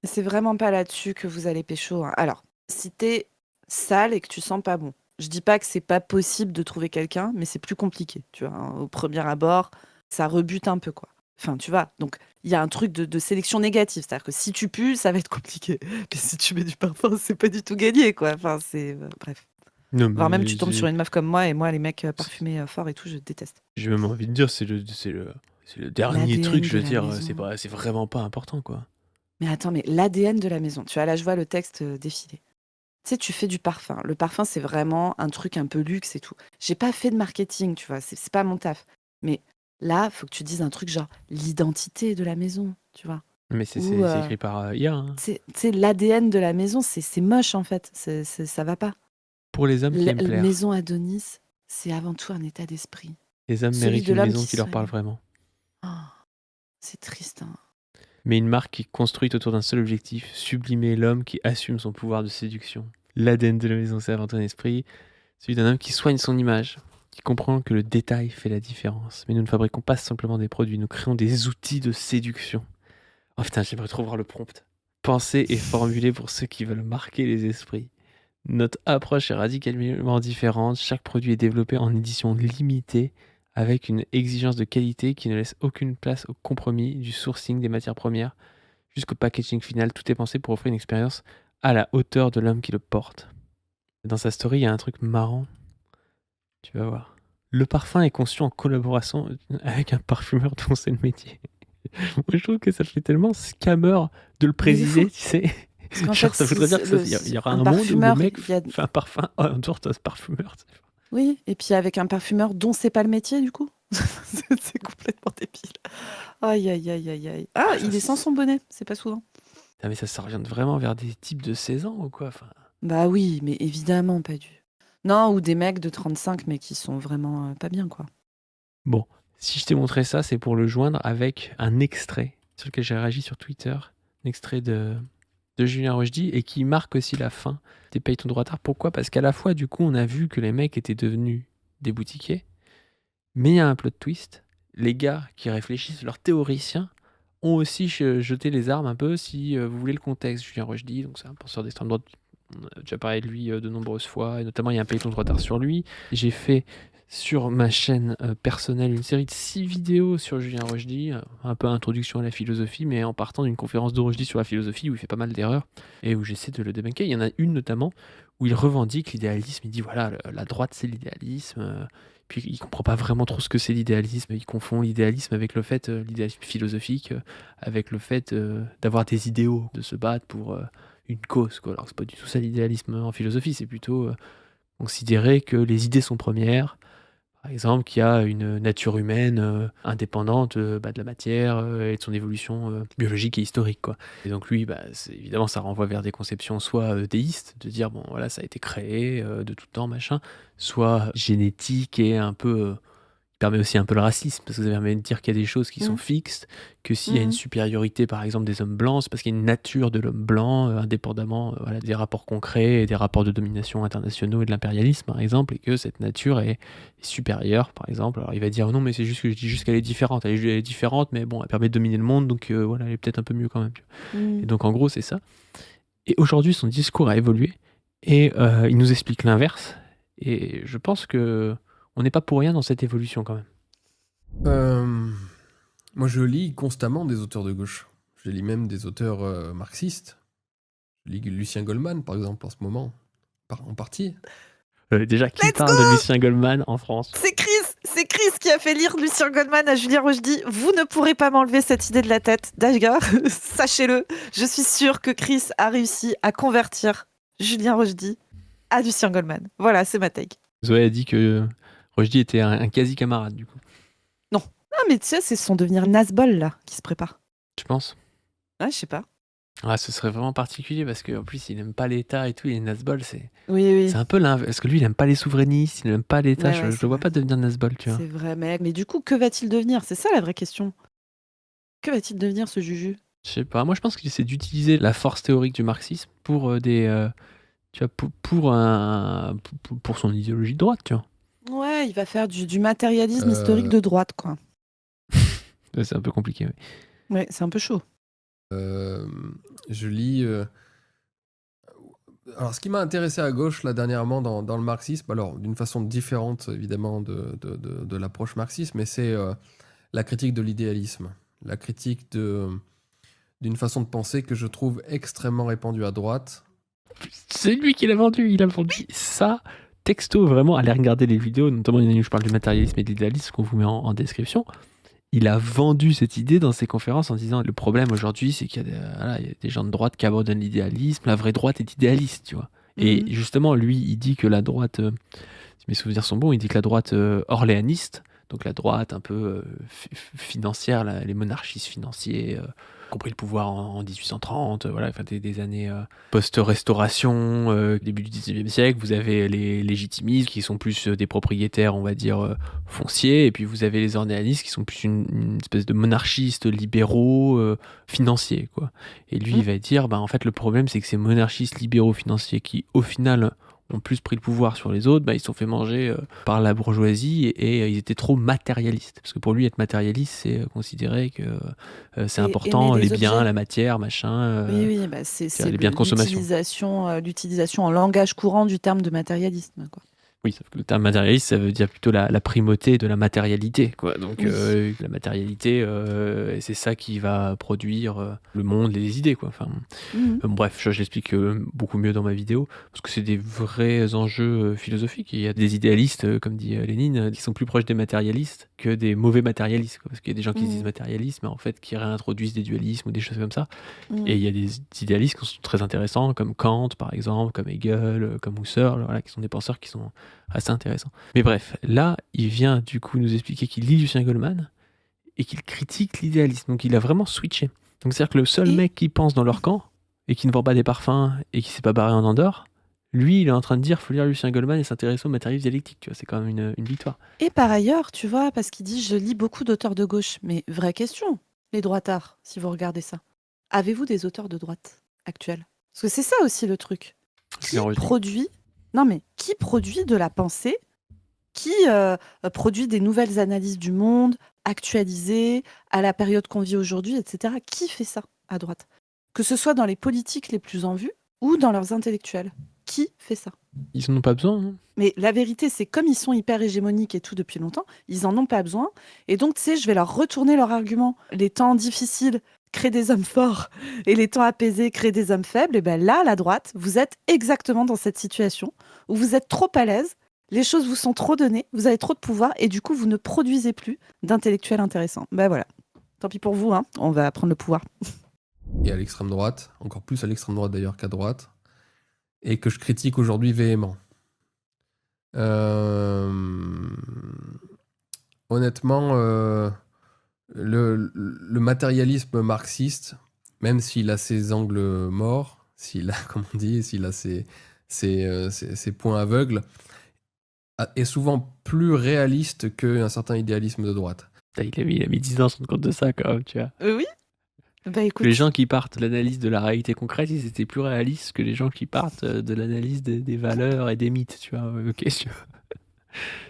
C'est vraiment pas là-dessus que vous allez pécho. Hein. Alors, si t'es sale et que tu sens pas bon, je dis pas que c'est pas possible de trouver quelqu'un, mais c'est plus compliqué, tu vois. Hein. Au premier abord, ça rebute un peu, quoi. Enfin, tu vois. Donc, il y a un truc de sélection négative. C'est-à-dire que si tu pues, ça va être compliqué. Mais si tu mets du parfum, c'est pas du tout gagné, quoi. Enfin, c'est. Bref. Non, Voire même, mais tu tombes sur une meuf comme moi, et moi, les mecs parfumés forts et tout, je déteste. j'ai même envie de dire, c'est le dernier L'ADN truc, je de veux la dire, maison. c'est vraiment pas important, quoi. Mais attends, mais l'ADN de la maison. Tu vois, là, je vois le texte défiler. Tu sais, tu fais du parfum. Le parfum, c'est vraiment un truc un peu luxe et tout. J'ai pas fait de marketing, tu vois, c'est pas mon taf. Mais Là, faut que tu dises un truc genre l'identité de la maison, tu vois. Mais c'est Ou écrit par IA, hein. c'est l'ADN de la maison, c'est moche en fait, ça va pas. Pour les hommes qui aiment plaire. Maison Adonis, c'est avant tout un état d'esprit. Les hommes Celui méritent de une l'homme maison qui qui leur se parle réveille. vraiment. Oh, c'est triste, hein. Mais une marque qui est construite autour d'un seul objectif, sublimer l'homme qui assume son pouvoir de séduction. L'ADN de la maison, c'est avant tout un esprit, celui d'un homme qui soigne son image, qui comprend que le détail fait la différence. Mais nous ne fabriquons pas simplement des produits, nous créons des outils de séduction. Oh putain, j'aimerais trop voir le prompt. Pensé et formulé pour ceux qui veulent marquer les esprits. Notre approche est radicalement différente. Chaque produit est développé en édition limitée avec une exigence de qualité qui ne laisse aucune place au compromis du sourcing des matières premières jusqu'au packaging final. Tout est pensé pour offrir une expérience à la hauteur de l'homme qui le porte. Dans sa story, il y a un truc marrant. Tu vas voir. Le parfum est conçu en collaboration avec un parfumeur dont c'est le métier. Moi, je trouve que ça fait tellement scammer de le préciser, tu sais. Parce qu'en Genre, fait, ça voudrait dire qu'il y aura un monde où le parfumeur, mec il y a- fait un parfum autour de ce parfumeur. Tu sais. Oui, et puis avec un parfumeur dont c'est pas le métier, du coup. C'est complètement débile. Aïe, aïe, aïe, aïe, aïe. Ah, Ah, ça, il est sans c'est- son bonnet, c'est pas souvent. Ah, mais ça revient vraiment vers des types de 16 ans ou quoi enfin, Bah oui, mais évidemment pas du. Non, ou des mecs de 35, mais qui sont vraiment pas bien, quoi. Bon, si je t'ai montré ça, c'est pour le joindre avec un extrait sur lequel j'ai réagi sur Twitter. Un extrait de Julien Rochdy et qui marque aussi la fin des Paye ton droit tard. Pourquoi ? Parce qu'à la fois, du coup, on a vu que les mecs étaient devenus des boutiquiers, mais il y a un plot twist. Les gars qui réfléchissent, leurs théoriciens, ont aussi jeté les armes un peu, si vous voulez le contexte. Julien Rochdy, donc c'est un penseur d'extrême droite, on a déjà parlé de lui de nombreuses fois, et notamment il y a un Paye ton droit tard sur lui. J'ai fait sur ma chaîne personnelle une série de 6 vidéos sur Julien Rochdy, un peu introduction à la philosophie, mais en partant d'une conférence de Rochdy sur la philosophie où il fait pas mal d'erreurs et où j'essaie de le débunker. Il y en a une notamment où il revendique l'idéalisme, il dit voilà, la droite c'est l'idéalisme, puis il comprend pas vraiment trop ce que c'est l'idéalisme, il confond l'idéalisme avec le fait, l'idéalisme philosophique, avec le fait d'avoir des idéaux, de se battre pour une cause, quoi. Alors que c'est pas du tout ça l'idéalisme en philosophie, c'est plutôt considérer que les idées sont premières. Par exemple, qu'il y a une nature humaine indépendante de la matière et de son évolution biologique et historique, quoi. Et donc lui, évidemment, ça renvoie vers des conceptions soit déistes, de dire, bon, voilà, ça a été créé de tout temps, machin, soit génétique et un peu... permet aussi un peu le racisme, parce que ça permet de dire qu'il y a des choses qui sont fixes, que s'il y a une supériorité, par exemple, des hommes blancs, c'est parce qu'il y a une nature de l'homme blanc, indépendamment voilà, des rapports concrets et des rapports de domination internationaux et de l'impérialisme, par exemple, et que cette nature est supérieure, par exemple. Alors il va dire, non, mais c'est juste que je dis juste qu'elle est différente. Elle est différente, mais bon, elle permet de dominer le monde, donc voilà, elle est peut-être un peu mieux quand même. Et donc, en gros, c'est ça. Et aujourd'hui, son discours a évolué, et il nous explique l'inverse, et je pense que on n'est pas pour rien dans cette évolution quand même. Moi, je lis constamment des auteurs de gauche. Je lis même des auteurs marxistes. Je lis Lucien Goldman, par exemple, en ce moment, en partie. Déjà, qui parle de Lucien Goldman en France ? C'est Chris qui a fait lire Lucien Goldman à Julien Rochdy. Vous ne pourrez pas m'enlever cette idée de la tête. D'ailleurs, sachez-le, je suis sûre que Chris a réussi à convertir Julien Rochdy à Lucien Goldman. Voilà, c'est ma take. Zoé a dit que Rochdy était un quasi-camarade, du coup. Ah, mais tu sais, c'est son devenir Nazbol, là, qui se prépare. Tu penses ? Ouais, je sais pas. Ah, ce serait vraiment particulier, parce qu'en plus, il n'aime pas l'État et tout, il est Nazbol, c'est Oui. un peu l'inverse. Parce que lui, il n'aime pas les souverainistes, il n'aime pas l'État, Ouais, je c'est le vois vrai. pas devenir Nazbol, tu vois. C'est vrai, mec. Mais du coup, que va-t-il devenir ? C'est ça la vraie question. Que va-t-il devenir, ce Juju ? Je sais pas, moi je pense qu'il essaie d'utiliser la force théorique du marxisme pour tu vois, pour son idéologie de droite, tu vois. Ouais, il va faire du matérialisme historique de droite, quoi. C'est un peu compliqué, oui. Ouais, c'est un peu chaud. Je lis... Alors, ce qui m'a intéressé à gauche, là, dernièrement, dans le marxisme, alors, d'une façon différente, évidemment, de l'approche marxiste, mais c'est la critique de l'idéalisme. La critique d'une façon de penser que je trouve extrêmement répandue à droite. C'est lui qui l'a vendu, il a vendu ça texto, vraiment, allez regarder les vidéos, notamment il y en a une où je parle du matérialisme et de l'idéalisme qu'on vous met en description. Il a vendu cette idée dans ses conférences en disant le problème aujourd'hui c'est qu'il y a des gens de droite qui abandonnent l'idéalisme, la vraie droite est idéaliste, tu vois. Et justement lui il dit que la droite, si mes souvenirs sont bons, il dit que la droite orléaniste, donc la droite un peu financière, les monarchistes financiers, qui ont pris le pouvoir en 1830, voilà, enfin des années post-restauration, début du 19e siècle. Vous avez les légitimistes qui sont plus des propriétaires, on va dire, fonciers, et puis vous avez les ornéanistes qui sont plus une espèce de monarchistes libéraux financiers, quoi. Et lui, il va dire, en fait, le problème, c'est que ces monarchistes libéraux financiers qui, au final, ont plus pris le pouvoir sur les autres, ils se sont fait manger par la bourgeoisie et ils étaient trop matérialistes. Parce que pour lui, être matérialiste, c'est considérer que c'est Et important, aimer les les biens, objets. la matière, machin, Oui, c'est les biens de consommation. l'utilisation en langage courant du terme de matérialisme, quoi. Oui, sauf que le terme matérialiste, ça veut dire plutôt la primauté de la matérialité, quoi. Donc Oui. la matérialité, c'est ça qui va produire le monde, les idées, quoi. Enfin, Mhm. bref, je l'explique beaucoup mieux dans ma vidéo, parce que c'est des vrais enjeux philosophiques. Il y a des idéalistes, comme dit Lénine, qui sont plus proches des matérialistes que des mauvais matérialistes, quoi. Parce qu'il y a des gens qui se disent Mhm. matérialistes, mais en fait qui réintroduisent des dualismes ou des choses comme ça. Mhm. Et il y a des idéalistes qui sont très intéressants, comme Kant, par exemple, comme Hegel, comme Husserl, voilà, qui sont des penseurs qui sont assez intéressants. Mais bref, là, il vient du coup nous expliquer qu'il lit Lucien Goldman et qu'il critique l'idéalisme. Donc il a vraiment switché. Donc c'est-à-dire que le seul Et mec qui pense dans leur camp et qui ne vend pas des parfums et qui s'est pas barré en Andorre, lui, il est en train de dire faut lire Lucien Goldman et s'intéresser au matérialisme dialectique. Tu vois, c'est quand même une victoire. Et par ailleurs, tu vois, parce qu'il dit je lis beaucoup d'auteurs de gauche. Mais vraie question, les droitards, si vous regardez ça, avez-vous des auteurs de droite actuels? Parce que c'est ça aussi le truc. Qui Sclérosie. produit qui produit de la pensée, qui produit des nouvelles analyses du monde, actualisées, à la période qu'on vit aujourd'hui, etc. Qui fait ça à droite? Que ce soit dans les politiques les plus en vue ou dans leurs intellectuels. Qui fait ça? Ils en ont pas besoin, hein. Mais la vérité, c'est comme ils sont hyper hégémoniques et tout depuis longtemps, ils en ont pas besoin. Et donc, tu sais, je vais leur retourner leur argument. Les temps difficiles créent des hommes forts et les temps apaisés créent des hommes faibles. Et bien là, la droite, vous êtes exactement dans cette situation où vous êtes trop à l'aise, les choses vous sont trop données, vous avez trop de pouvoir et du coup, vous ne produisez plus d'intellectuels intéressants. Ben voilà. Tant pis pour vous, hein, on va prendre le pouvoir. Et à l'extrême droite, encore plus à l'extrême droite d'ailleurs qu'à droite, et que je critique aujourd'hui véhément. Honnêtement, le matérialisme marxiste, même s'il a ses angles morts, s'il a, comme on dit, s'il a ses points aveugles, est souvent plus réaliste qu'un certain idéalisme de droite. Il a mis 10 ans à se rendre compte de ça, quand même, tu vois. Oui. Bah écoute. Les gens qui partent de l'analyse de la réalité concrète, ils étaient plus réalistes que les gens qui partent de l'analyse des valeurs et des mythes, tu vois. Ok, tu vois.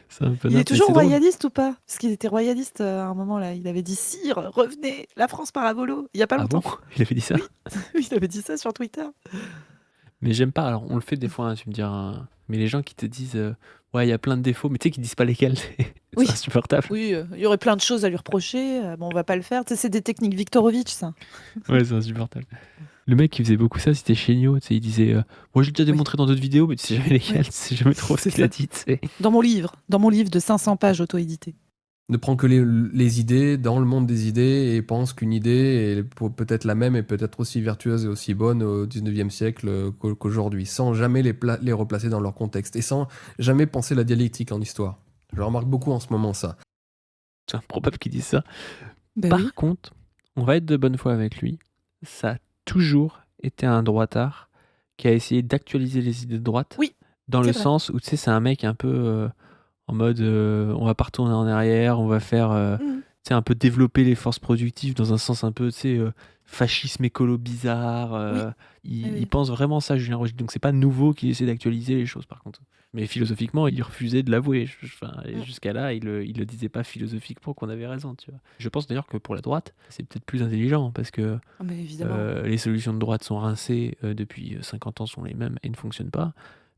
C'est un peu Il est n'importe- toujours c'est drôle. royaliste ou pas? Parce qu'il était royaliste à un moment là. Il avait dit Sire, revenez, la France par à volo. Il y a pas Ah longtemps. bon? Il avait dit ça? Oui. Oui, il avait dit ça sur Twitter. Mais j'aime pas. Alors, on le fait des fois, hein, tu me diras. Mais les gens qui te disent ouais, il y a plein de défauts, mais tu sais, qui disent pas lesquels. C'est Oui. insupportable. Oui, il y aurait plein de choses à lui reprocher. Bon, on va pas le faire. Tu sais, c'est des techniques Viktorovitch, ça. Ouais, c'est insupportable. Le mec qui faisait beaucoup ça, c'était Chéniaud. Tu sais, il disait moi, j'ai déjà démontré dans d'autres vidéos, mais tu sais jamais lesquelles. Oui. Tu sais jamais trop ce C'est qu'il a ça. dit, tu sais. Dans mon livre de 500 pages auto-édité. Ne prend que les idées dans le monde des idées et pense qu'une idée est peut-être la même et peut-être aussi vertueuse et aussi bonne au 19e siècle qu'aujourd'hui, sans jamais les replacer dans leur contexte et sans jamais penser la dialectique en histoire. Je remarque beaucoup en ce moment ça. C'est improbable qu'il dise ça. Bah Par oui. contre, on va être de bonne foi avec lui. Ça a toujours été un droitard qui a essayé d'actualiser les idées de droite. Oui, dans le c'est vrai. sens où, tu sais, c'est un mec un peu en mode on va pas retourner en arrière, on va faire Mhm. tu sais, un peu développer les forces productives dans un sens un peu, tu sais, fascisme écolo bizarre. Oui. Il pense vraiment ça, Julien Rogy. Donc c'est pas nouveau qu'il essaie d'actualiser les choses, par contre. Mais philosophiquement, il refusait de l'avouer. Et jusqu'à là, il le disait pas philosophiquement qu'on avait raison, tu vois. Je pense d'ailleurs que pour la droite, c'est peut-être plus intelligent parce que Ah, mais évidemment. les solutions de droite sont rincées depuis 50 ans, sont les mêmes et ne fonctionnent pas.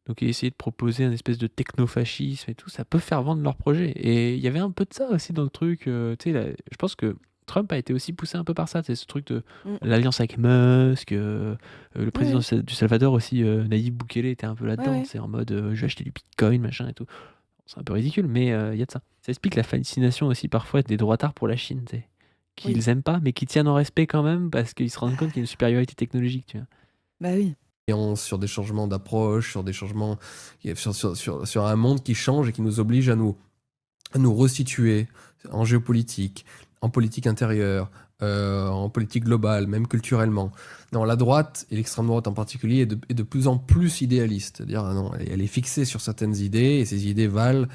Donc essayer de proposer un espèce de technofascisme et tout, ça peut faire vendre leur projet. Et il y avait un peu de ça aussi dans le truc. Tu sais, je pense que Trump a été aussi poussé un peu par ça. C'est ce truc de l'alliance avec Musk. Le président du Salvador aussi, Nayib Bukele, était un peu là-dedans. Ouais. C'est en mode je vais acheter du Bitcoin, machin et tout. C'est un peu ridicule, mais il y a de ça. Ça explique la fascination aussi parfois des droitards pour la Chine, tu sais. Qu'ils aiment pas, mais qui tiennent en respect quand même parce qu'ils se rendent compte qu'il y a une supériorité technologique, tu vois. Bah oui. Sur des changements d'approche, sur des changements, sur un monde qui change et qui nous oblige à nous nous resituer en géopolitique, en politique intérieure, en politique globale, même culturellement. Non, la droite, et l'extrême droite en particulier, est de plus en plus idéaliste. C'est-à-dire, non, elle est fixée sur certaines idées, et ces idées valent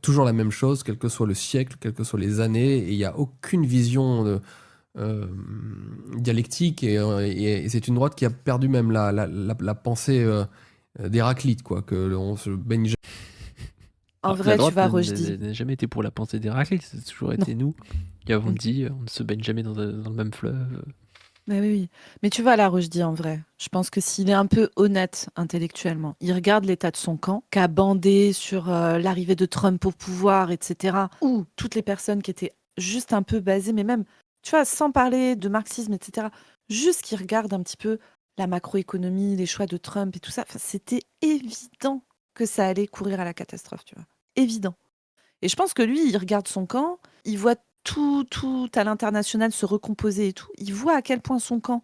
toujours la même chose, quel que soit le siècle, quelles que soient les années, et il n'y a aucune vision dialectique, et c'est une droite qui a perdu même la pensée d'Héraclite, quoi, que on se baigne. En La vrai, tu droite vas, Rochdi. n'a jamais été pour la pensée d'Héraclite, c'est toujours Non. été nous qui avons Mm. dit on ne se baigne jamais dans le même fleuve. Mais oui. Mais tu vois, là, Rochdi, en vrai, je pense que s'il est un peu honnête intellectuellement, il regarde l'état de son camp, qu'a bandé sur l'arrivée de Trump au pouvoir, etc., ou toutes les personnes qui étaient juste un peu basées, mais même, tu vois, sans parler de marxisme, etc., juste qui regarde un petit peu la macroéconomie, les choix de Trump et tout ça, enfin, c'était évident que ça allait courir à la catastrophe, tu vois. Évident. Et je pense que lui, il regarde son camp, il voit tout à l'international se recomposer et tout. Il voit à quel point son camp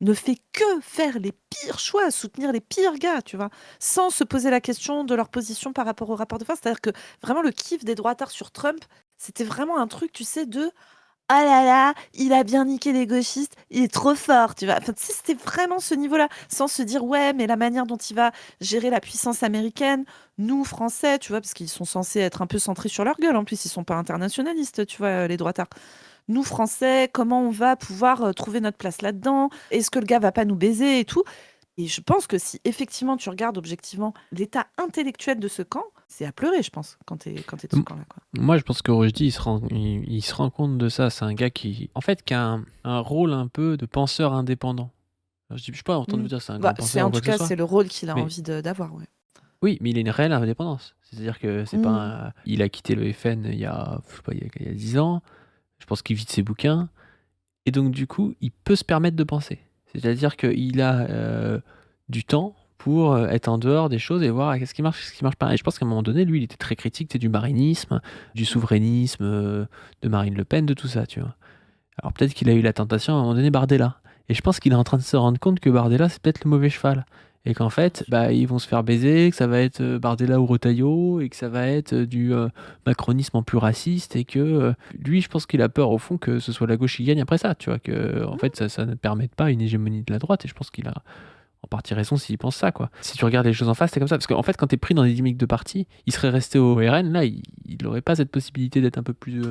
ne fait que faire les pires choix, soutenir les pires gars, tu vois, sans se poser la question de leur position par rapport au rapport de force. C'est-à-dire que vraiment le kiff des droitards sur Trump, c'était vraiment un truc, tu sais, de ah là là, il a bien niqué les gauchistes, il est trop fort, tu vois. Enfin, tu sais, c'était vraiment ce niveau-là, sans se dire ouais, mais la manière dont il va gérer la puissance américaine, nous Français, tu vois, parce qu'ils sont censés être un peu centrés sur leur gueule. En plus, ils sont pas internationalistes, tu vois, les droitards. Nous Français, comment on va pouvoir trouver notre place là-dedans? Est-ce que le gars va pas nous baiser et tout? Et je pense que si effectivement tu regardes objectivement l'état intellectuel de ce camp, c'est à pleurer, je pense, quand t'es de ce camp-là, quoi. Moi, je pense que Rushdie, il se rend compte de ça. C'est un gars qui, en fait, qui a un rôle un peu de penseur indépendant. Alors, je ne suis pas en train de vous dire que c'est un grand Bah, c'est penseur ou en quoi tout que ce cas, soit. c'est le rôle qu'il a Mais- envie d'avoir, ouais. Oui, mais il a une réelle indépendance. C'est-à-dire que c'est pas Mm. il a quitté le FN il y a, je sais pas, il y a 10 ans. Je pense qu'il vit de ses bouquins. Et donc, du coup, il peut se permettre de penser. C'est-à-dire qu'il a du temps pour être en dehors des choses et voir qu'est-ce qui marche pas. Et je pense qu'à un moment donné, lui, il était très critique du marinisme, du souverainisme, de Marine Le Pen, de tout ça, tu vois. Alors peut-être qu'il a eu la tentation à un moment donné Bardella. Et je pense qu'il est en train de se rendre compte que Bardella, c'est peut-être le mauvais cheval. Et qu'en fait, bah, ils vont se faire baiser, que ça va être Bardella ou Retailleau, et que ça va être du macronisme en plus raciste, et que lui, je pense qu'il a peur au fond que ce soit la gauche qui gagne après ça, tu vois, que en fait, ça ne permette pas une hégémonie de la droite, et je pense qu'il a en partie raison s'il pense ça, quoi. Si tu regardes les choses en face, c'est comme ça. Parce qu'en fait, quand t'es pris dans des dynamiques de parti, il serait resté au RN, là, il n'aurait pas cette possibilité d'être un peu plus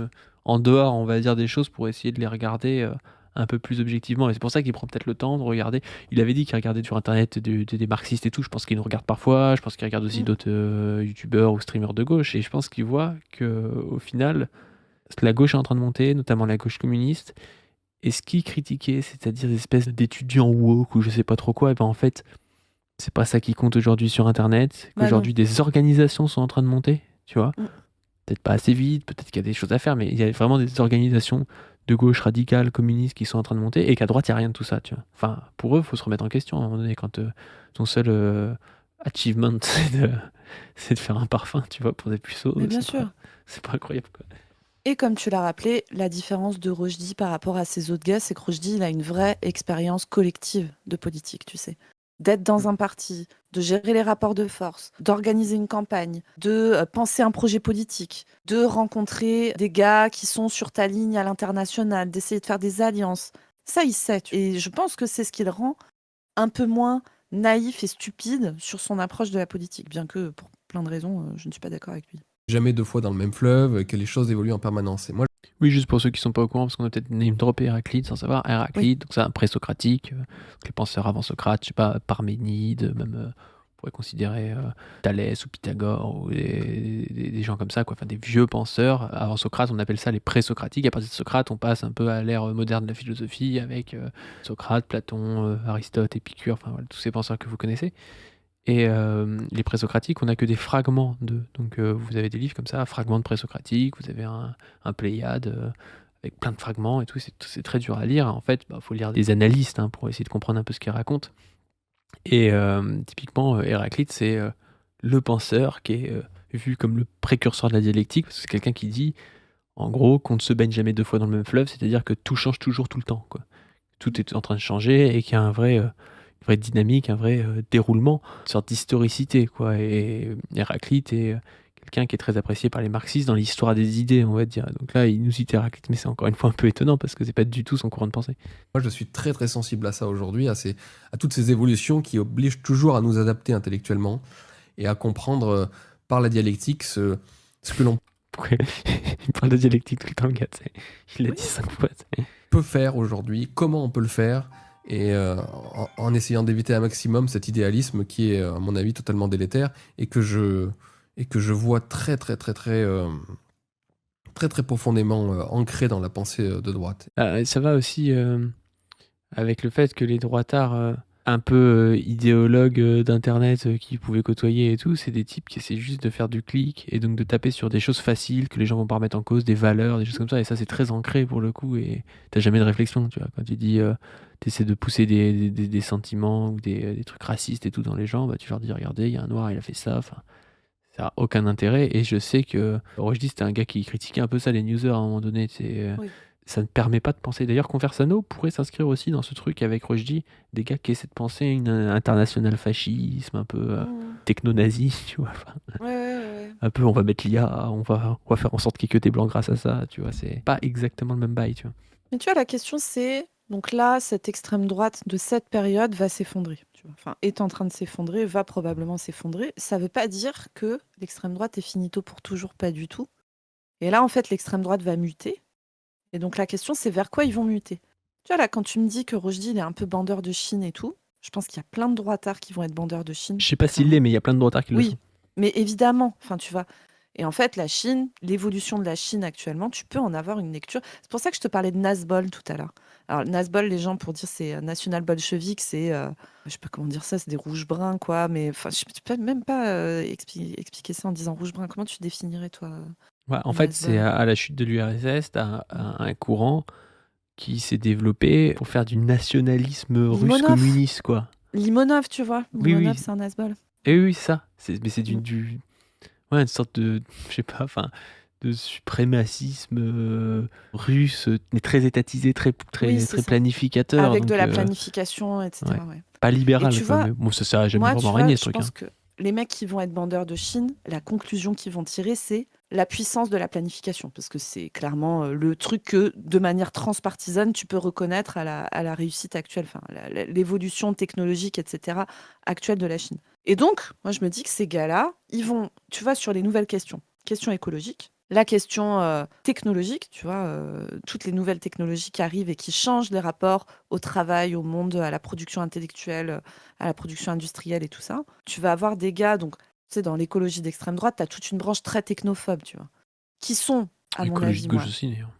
en dehors, on va dire, des choses pour essayer de les regarder un peu plus objectivement. Et c'est pour ça qu'il prend peut-être le temps de regarder. Il avait dit qu'il regardait sur Internet des marxistes et tout. Je pense qu'il nous regarde parfois. Je pense qu'il regarde aussi d'autres youtubeurs ou streamers de gauche. Et je pense qu'il voit qu'au final, la gauche est en train de monter, notamment la gauche communiste. Et ce qui critiquait, c'est-à-dire des espèces d'étudiants woke ou je sais pas trop quoi, et ben en fait, c'est pas ça qui compte aujourd'hui sur Internet. Bah Qu'aujourd'hui, des organisations sont en train de monter, tu vois. Mm. Peut-être pas assez vite, peut-être qu'il y a des choses à faire, mais il y a vraiment des organisations de gauche radicale, communistes qui sont en train de monter, et qu'à droite, il n'y a rien de tout ça, tu vois. Enfin, pour eux, il faut se remettre en question à un moment donné, quand ton seul achievement, c'est de faire un parfum, tu vois, pour des puceaux. Mais bien c'est sûr. pas- C'est pas incroyable, quoi. Et comme tu l'as rappelé, la différence de Rochdi par rapport à ces autres gars, c'est que Rochdi, il a une vraie expérience collective de politique, tu sais. D'être dans un parti, de gérer les rapports de force, d'organiser une campagne, de penser un projet politique, de rencontrer des gars qui sont sur ta ligne à l'international, d'essayer de faire des alliances. Ça, il sait. Et je pense que c'est ce qui le rend un peu moins naïf et stupide sur son approche de la politique, bien que pour plein de raisons, je ne suis pas d'accord avec lui. Jamais deux fois dans le même fleuve, que les choses évoluent en permanence. Et moi, Oui, juste pour ceux qui sont pas au courant, parce qu'on a peut-être name droppé Héraclite sans savoir. Héraclite, donc c'est un pré-socratique, les penseurs avant Socrate, je sais pas, Parménide, même on pourrait considérer Thalès ou Pythagore ou des gens comme ça, quoi. Enfin, des vieux penseurs avant Socrate, on appelle ça les pré-socratiques. À partir de Socrate, on passe un peu à l'ère moderne de la philosophie avec Socrate, Platon, Aristote, Épicure, enfin voilà, tous ces penseurs que vous connaissez. Et les présocratiques, on n'a que des fragments d'eux. Donc vous avez des livres comme ça, fragments de présocratiques, vous avez un Pléiade avec plein de fragments et tout, c'est très dur à lire. En fait, faut lire des analystes pour essayer de comprendre un peu ce qu'ils racontent. Et typiquement, Héraclite, c'est le penseur qui est vu comme le précurseur de la dialectique, parce que c'est quelqu'un qui dit, en gros, qu'on ne se baigne jamais deux fois dans le même fleuve, c'est-à-dire que tout change toujours tout le temps, quoi. Tout est en train de changer et qu'il y a une vraie dynamique, un vrai déroulement, une sorte d'historicité, quoi. Et Héraclite est quelqu'un qui est très apprécié par les marxistes dans l'histoire des idées, on va dire. Donc là, il nous cite Héraclite, mais c'est encore une fois un peu étonnant parce que c'est pas du tout son courant de pensée. Moi, je suis très très sensible à ça aujourd'hui, à toutes ces évolutions qui obligent toujours à nous adapter intellectuellement et à comprendre par la dialectique ce que l'on Ouais, il parle de dialectique tout le temps, le gars, tu sais. Il l'a Oui. dit 5 fois, tu sais. peut faire aujourd'hui, comment on peut le faire, et en essayant d'éviter un maximum cet idéalisme qui est, à mon avis, totalement délétère et que je vois très très très très très très profondément ancré dans la pensée de droite. Ça va aussi avec le fait que les droitards un peu idéologues d'internet qu'ils pouvaient côtoyer et tout, c'est des types qui essaient juste de faire du clic et donc de taper sur des choses faciles que les gens vont pas remettre en cause, des valeurs, des choses comme ça, et ça c'est très ancré pour le coup, et t'as jamais de réflexion, tu vois, quand tu dis t'essaies de pousser des sentiments ou des trucs racistes et tout dans les gens, bah tu leur dis regardez, il y a un noir, il a fait ça, enfin ça a aucun intérêt. Et je sais que Rushdie, c'était un gars qui critiquait un peu ça, les newsers à un moment donné. Oui. Ça ne permet pas de penser. D'ailleurs, Conversano pourrait s'inscrire aussi dans ce truc avec Rushdie, des gars qui essaient de penser une international fascisme, un peu techno-nazi, tu vois. Enfin, Ouais. un peu, on va mettre l'IA, on va faire en sorte qu'il y ait que des blancs grâce à ça, tu vois. C'est pas exactement le même bail, tu vois. Mais tu vois, la question c'est, donc là, cette extrême droite de cette période va s'effondrer. Tu vois. Enfin, est en train de s'effondrer, va probablement s'effondrer. Ça veut pas dire que l'extrême droite est finito pour toujours, pas du tout. Et là, en fait, l'extrême droite va muter. Et donc la question, c'est vers quoi ils vont muter. Tu vois, là, quand tu me dis que Rushdie, il est un peu bandeur de Chine et tout, je pense qu'il y a plein de droitards qui vont être bandeurs de Chine. Je sais pas s'il l'est, mais il y a plein de droitards qui le Oui, sont. mais évidemment, enfin, tu vois. Et en fait, la Chine, l'évolution de la Chine actuellement, tu peux en avoir une lecture. C'est pour ça que je te parlais de Nazbol tout à l'heure. Alors, Nazbol, les gens, pour dire c'est national bolchevique, c'est, je sais pas comment dire ça, c'est des rouges-bruns, quoi. Mais enfin, je peux même pas expliquer ça en disant rouge-brun. Comment tu définirais, toi, Ouais, en fait, c'est Nazbol? à la chute de l'URSS, t'as un courant qui s'est développé pour faire du nationalisme russe Limonov. communiste, quoi. Limonov, tu vois. Oui, Limonov, oui. c'est un Nazbol. Et oui, c'est ça. Mais c'est Mm. ouais, une sorte de, je sais pas, enfin, de suprémacisme russe, mais très étatisé, très, Oui, très, c'est très ça. planificateur. Avec de Donc, la planification, etc. ouais. Ouais. Pas Et libéral, tu quoi. vois, Mais bon, ça a jamais moi, tu vraiment vois, régné, ce je truc. pense Hein. que les mecs qui vont être bandeurs de Chine, la conclusion qu'ils vont tirer, c'est la puissance de la planification. Parce que c'est clairement le truc que, de manière transpartisane, tu peux reconnaître à la réussite actuelle, enfin, l'évolution technologique, etc., actuelle de la Chine. Et donc, moi, je me dis que ces gars-là, ils vont, tu vois, sur les nouvelles questions écologiques, la question technologique, tu vois, toutes les nouvelles technologies qui arrivent et qui changent les rapports au travail, au monde, à la production intellectuelle, à la production industrielle et tout ça. Tu vas avoir des gars, donc, tu sais, dans l'écologie d'extrême droite, tu as toute une branche très technophobe, tu vois, qui sont, à mon L'écologie avis, de gauche moi. aussi, d'ailleurs.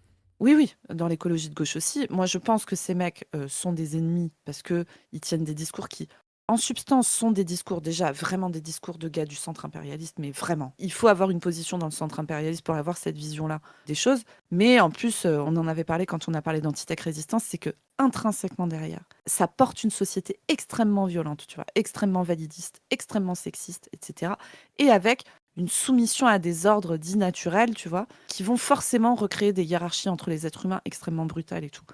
Oui, dans l'écologie de gauche aussi. Moi, je pense que ces mecs sont des ennemis parce que ils tiennent des discours qui, en substance, sont des discours déjà vraiment des discours de gars du centre impérialiste, mais vraiment. Il faut avoir une position dans le centre impérialiste pour avoir cette vision-là des choses. Mais en plus, on en avait parlé quand on a parlé d'Antitech Résistance, c'est que intrinsèquement derrière, ça porte une société extrêmement violente, tu vois, extrêmement validiste, extrêmement sexiste, etc. Et avec une soumission à des ordres dits naturels, tu vois, qui vont forcément recréer des hiérarchies entre les êtres humains extrêmement brutales et tout.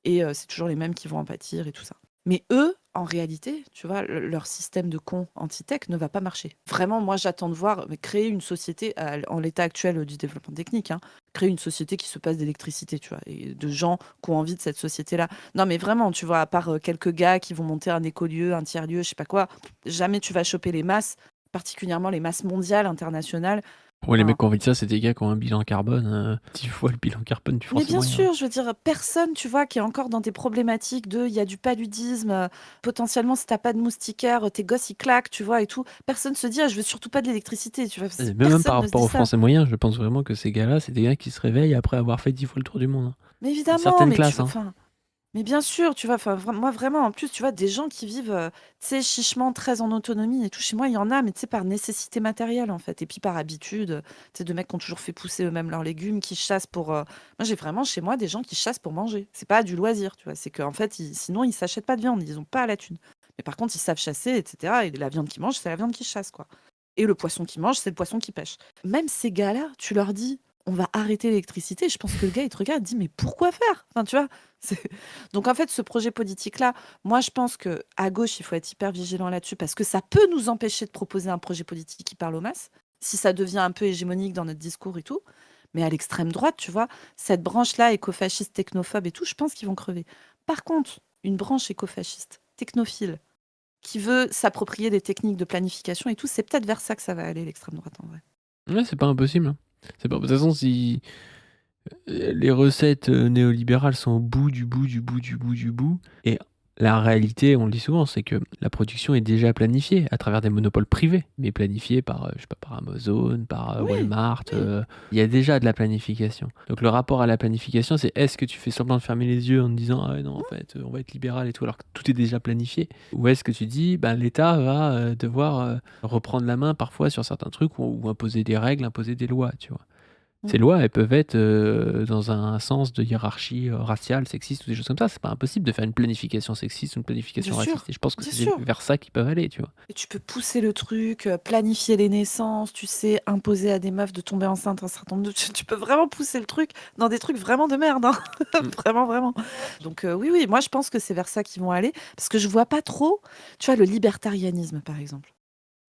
Et c'est toujours les mêmes qui vont en pâtir et tout ça. Mais eux, en réalité, tu vois, leur système de cons anti-tech ne va pas marcher. Vraiment, moi, j'attends de voir créer une société, en l'état actuel du développement technique, hein, créer une société qui se passe d'électricité, tu vois, et de gens qui ont envie de cette société-là. Non, mais vraiment, tu vois, à part quelques gars qui vont monter un écolieu, un tiers-lieu, je sais pas quoi, jamais tu vas choper les masses, particulièrement les masses mondiales, internationales. Ouais, les Non. mecs qui ont envie de ça, c'est des gars qui ont un bilan carbone 10 fois le bilan carbone du Mais français bien moyen. sûr, je veux dire, personne, tu vois, qui est encore dans des problématiques de, il y a du paludisme, potentiellement, si t'as pas de moustiquaire, tes gosses, ils claquent, tu vois, et tout. Personne se dit, ah, je veux surtout pas de l'électricité, tu vois. Même Personne par ne se rapport dit aux ça. français moyens, je pense vraiment que ces gars-là, c'est des gars qui se réveillent après avoir fait 10 fois le tour du monde. Hein. Mais Une évidemment, certaine mais classe, tu, hein. enfin, mais bien sûr, tu vois, enfin, moi vraiment, en plus, tu vois, des gens qui vivent, tu sais, chichement, très en autonomie et tout. Chez moi, il y en a, mais tu sais, par nécessité matérielle, en fait, et puis par habitude, tu sais, de mecs qui ont toujours fait pousser eux-mêmes leurs légumes, qui chassent pour. Moi, j'ai vraiment chez moi des gens qui chassent pour manger. C'est pas du loisir, tu vois. C'est qu'en fait, sinon, ils s'achètent pas de viande, ils ont pas la thune. Mais par contre, ils savent chasser, etc. Et la viande qu'ils mangent, c'est la viande qu'ils chassent, quoi. Et le poisson qu'ils mangent, c'est le poisson qu'ils pêchent. Même ces gars-là, tu leur dis, on va arrêter l'électricité. Je pense que le gars, il te regarde, il dit, mais pourquoi faire? Enfin, tu vois. c'est- Donc en fait, ce projet politique-là, moi je pense que à gauche, il faut être hyper vigilant là-dessus parce que ça peut nous empêcher de proposer un projet politique qui parle aux masses. si ça devient un peu hégémonique dans notre discours et tout. Mais à l'extrême droite, tu vois, cette branche-là, écofasciste, technophobe et tout, je pense qu'ils vont crever. Par contre, une branche écofasciste, technophile, qui veut s'approprier des techniques de planification et tout, c'est peut-être vers ça que ça va aller, l'extrême droite, en vrai. Ouais, c'est pas impossible, hein. C'est pas... De toute façon, si les recettes néolibérales sont au bout du bout du bout du bout du bout, et la réalité, on le dit souvent, c'est que la production est déjà planifiée à travers des monopoles privés, mais planifiée par, je sais pas, par Amazon, par Oui, Walmart. oui. Il y a déjà de la planification. Donc le rapport à la planification, c'est est-ce que tu fais semblant de fermer les yeux en te disant ah ouais, non, en fait, on va être libéral et tout, alors que tout est déjà planifié, ou est-ce que tu dis ben, l'État va devoir reprendre la main parfois sur certains trucs ou imposer des règles, imposer des lois, tu vois. Ces Mm. lois, elles peuvent être dans un sens de hiérarchie raciale, sexiste ou des choses comme ça. C'est pas impossible de faire une planification sexiste ou une planification Bien sûr, raciste. Et je pense que bien c'est sûr. vers ça qu'ils peuvent aller, tu vois. Et tu peux pousser le truc, planifier les naissances, tu sais, imposer à des meufs de tomber enceinte un certain nombre de... Tu peux vraiment pousser le truc dans des trucs vraiment de merde, hein. Mm. Vraiment, vraiment. Donc oui, oui, moi je pense que c'est vers ça qu'ils vont aller, parce que je vois pas trop, tu vois, le libertarianisme, par exemple.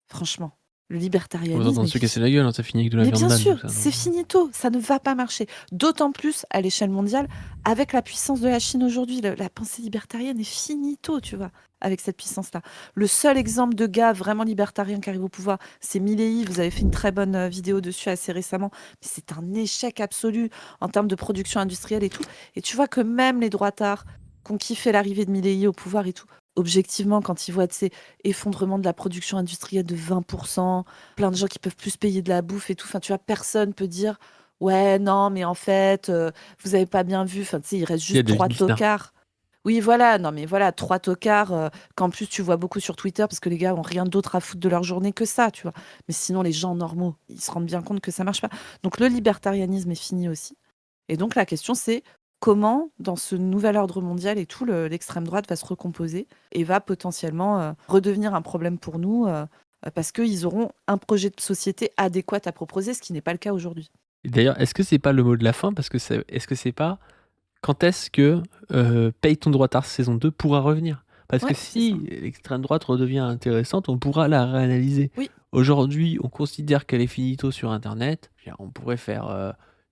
Franchement, le On va libertarianisme entendre se casser la gueule, hein, ça finit avec de la mais viande bien d'âne, tout sûr, ça. c'est Donc, finito, ça ne va pas marcher. D'autant plus à l'échelle mondiale, avec la puissance de la Chine aujourd'hui, la pensée libertarienne est finito, tu vois, avec cette puissance-là. Le seul exemple de gars vraiment libertarien qui arrive au pouvoir, c'est Milei. Vous avez fait une très bonne vidéo dessus assez récemment, mais c'est un échec absolu en termes de production industrielle et tout. Et tu vois que même les droitards qui ont kiffé l'arrivée de Milei au pouvoir et tout, objectivement, quand ils voient ces effondrements de la production industrielle de 20%, plein de gens qui peuvent plus se payer de la bouffe et tout. Enfin, tu vois, personne peut dire ouais, non, mais en fait, vous avez pas bien vu. Enfin, tu sais, il reste il y a juste de 3 l'ISNA. tocards. Oui, voilà, non, mais voilà, 3 tocards qu'en plus tu vois beaucoup sur Twitter parce que les gars ont rien d'autre à foutre de leur journée que ça, tu vois. Mais sinon, les gens normaux, ils se rendent bien compte que ça marche pas. Donc, le libertarianisme est fini aussi. Et donc, la question, c'est comment, dans ce nouvel ordre mondial et tout, l'extrême droite va se recomposer et va potentiellement redevenir un problème pour nous parce qu'ils auront un projet de société adéquat à proposer, ce qui n'est pas le cas aujourd'hui. Et d'ailleurs, est-ce que c'est pas le mot de la fin? Parce que est-ce que c'est pas quand est-ce que Paye ton droitard saison 2 pourra revenir? Parce que Ouais, c'est ça. si l'extrême droite redevient intéressante, on pourra la réanalyser. Oui, Aujourd'hui, on considère qu'elle est finito sur Internet. Je veux dire, on pourrait faire.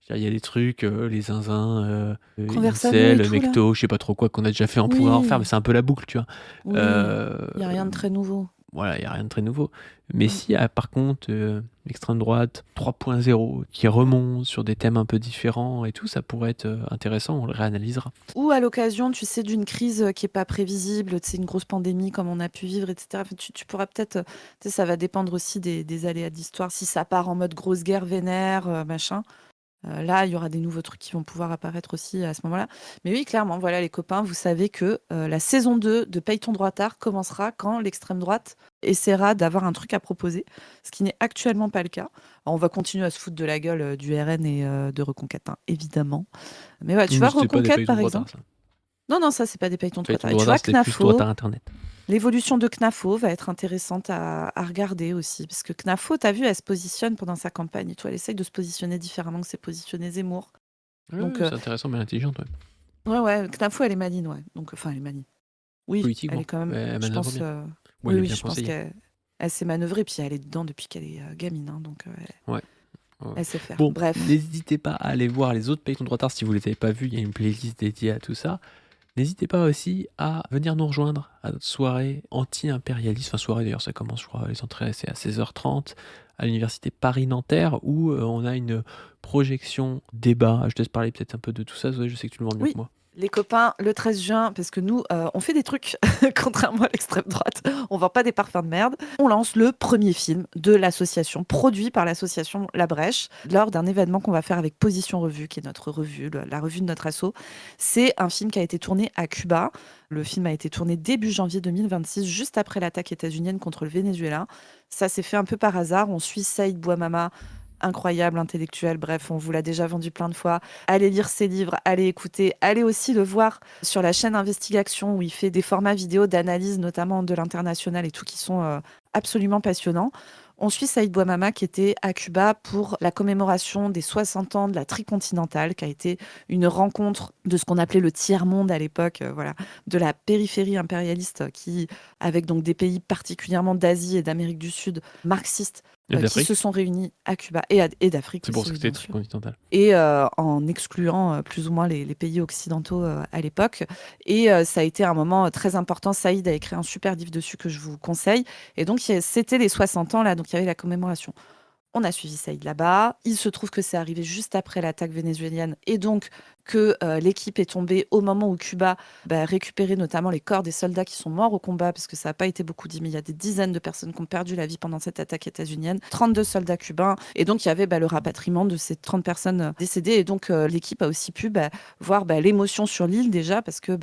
Je veux dire, il y a des trucs, les zinzins, Conversano et incel, tout, là. mecto, je sais pas trop quoi qu'on a déjà fait, on pourrait en refaire, mais Oui, c'est un peu la boucle, tu vois. oui, Euh, il n'y a rien de très nouveau. voilà, il n'y a rien de très nouveau. Mais Mm. si, par contre, l'extrême droite 3.0 qui remonte sur des thèmes un peu différents et tout, ça pourrait être intéressant, on le réanalysera. Ou à l'occasion, tu sais, d'une crise qui est pas prévisible, tu sais, une grosse pandémie comme on a pu vivre, etc. Enfin, tu pourras peut-être, tu sais, ça va dépendre aussi des aléas de l'histoire. Si ça part en mode grosse guerre vénère, machin, là, il y aura des nouveaux trucs qui vont pouvoir apparaître aussi à ce moment-là. Mais oui, clairement, voilà, les copains, vous savez que la saison 2 de Paye ton droitard commencera quand l'extrême droite essaiera d'avoir un truc à proposer, ce qui n'est actuellement pas le cas. Alors, on va continuer à se foutre de la gueule du RN et de Reconquête, hein, évidemment. Mais ouais, tu vois, C'était pas des Reconquête, Paye ton par droitard, exemple. ça. Non, non, ça, c'est pas des Paye ton Paye ton droitard. Et tu vois, droitard, c'était plus Knafo, droitard Internet. l'évolution de Knafo va être intéressante à regarder aussi. Parce que Knafo, t'as vu, elle se positionne pendant sa campagne et tout. Elle essaye de se positionner différemment que s'est positionné Zemmour. Ouais, Donc, c'est intéressant, mais intelligente, ouais. ouais, Knafo, elle est maligne, ouais. Donc, enfin, elle est maligne. Oui, elle Politiquement. est quand même, Elle je manœuvre pense, bien. oui, Ouais, elle est oui, bien je pense conseillée. qu'elle s'est manœuvrée, puis elle est dedans depuis qu'elle est gamine, hein, donc Ouais. Ouais. elle sait faire. Bon, Bref, n'hésitez pas à aller voir les autres Paye ton droitard si vous les avez pas vus. Il y a une playlist dédiée à tout ça. N'hésitez pas aussi à venir nous rejoindre à notre soirée anti-impérialiste. Enfin, soirée d'ailleurs, ça commence, je crois, les entrées, c'est à 16h30 à l'université Paris-Nanterre où on a une projection débat. Je te laisse parler peut-être un peu de tout ça, Zoé, je sais que tu le vends mieux oui. que moi. Les copains, le 13 juin, parce que nous, on fait des trucs, contrairement à l'extrême droite, on vend pas des parfums de merde. On lance le premier film de l'association, produit par l'association La Brèche, lors d'un événement qu'on va faire avec Position Revue, qui est notre revue, la revue de notre asso. C'est un film qui a été tourné à Cuba. Le film a été tourné début janvier 2026, juste après l'attaque états-unienne contre le Venezuela. Ça s'est fait un peu par hasard. On suit Saïd Bouamama, incroyable, intellectuel, bref, on vous l'a déjà vendu plein de fois. Allez lire ses livres, allez écouter, allez aussi le voir sur la chaîne Investigation où il fait des formats vidéo d'analyse, notamment de l'international et tout, qui sont absolument passionnants. On suit Saïd Bouamama qui était à Cuba pour la commémoration des 60 ans de la tricontinentale, qui a été une rencontre de ce qu'on appelait le tiers-monde à l'époque, voilà, de la périphérie impérialiste qui, avec donc des pays particulièrement d'Asie et d'Amérique du Sud, marxistes, Et qui d'Afrique. se sont réunis à Cuba et d'Afrique C'est pour aussi, ça que oui, c'était bien sûr. continental. Et en excluant plus ou moins les pays occidentaux à l'époque. Et ça a été un moment très important. Saïd a écrit un super livre dessus que je vous conseille. Et donc, c'était les 60 ans, là, donc il y avait la commémoration. On a suivi Saïd là-bas. Il se trouve que c'est arrivé juste après l'attaque vénézuélienne et donc que l'équipe est tombée au moment où Cuba récupérait notamment les corps des soldats qui sont morts au combat, parce que ça n'a pas été beaucoup dit, mais il y a des dizaines de personnes qui ont perdu la vie pendant cette attaque états-unienne, 32 soldats cubains, et donc il y avait le rapatriement de ces 30 personnes décédées, et donc l'équipe a aussi pu voir l'émotion sur l'île déjà, parce que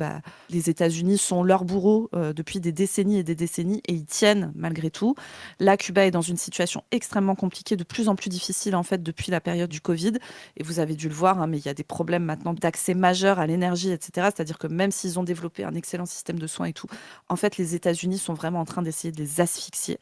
les États-Unis sont leurs bourreaux depuis des décennies et des décennies, et ils tiennent malgré tout. Là, Cuba est dans une situation extrêmement compliquée, de plus en plus difficile en fait depuis la période du Covid. Et vous avez dû le voir, hein, mais il y a des problèmes maintenant d'accès majeur à l'énergie, etc. C'est-à-dire que même s'ils ont développé un excellent système de soins et tout, en fait, les États-Unis sont vraiment en train d'essayer de les asphyxier.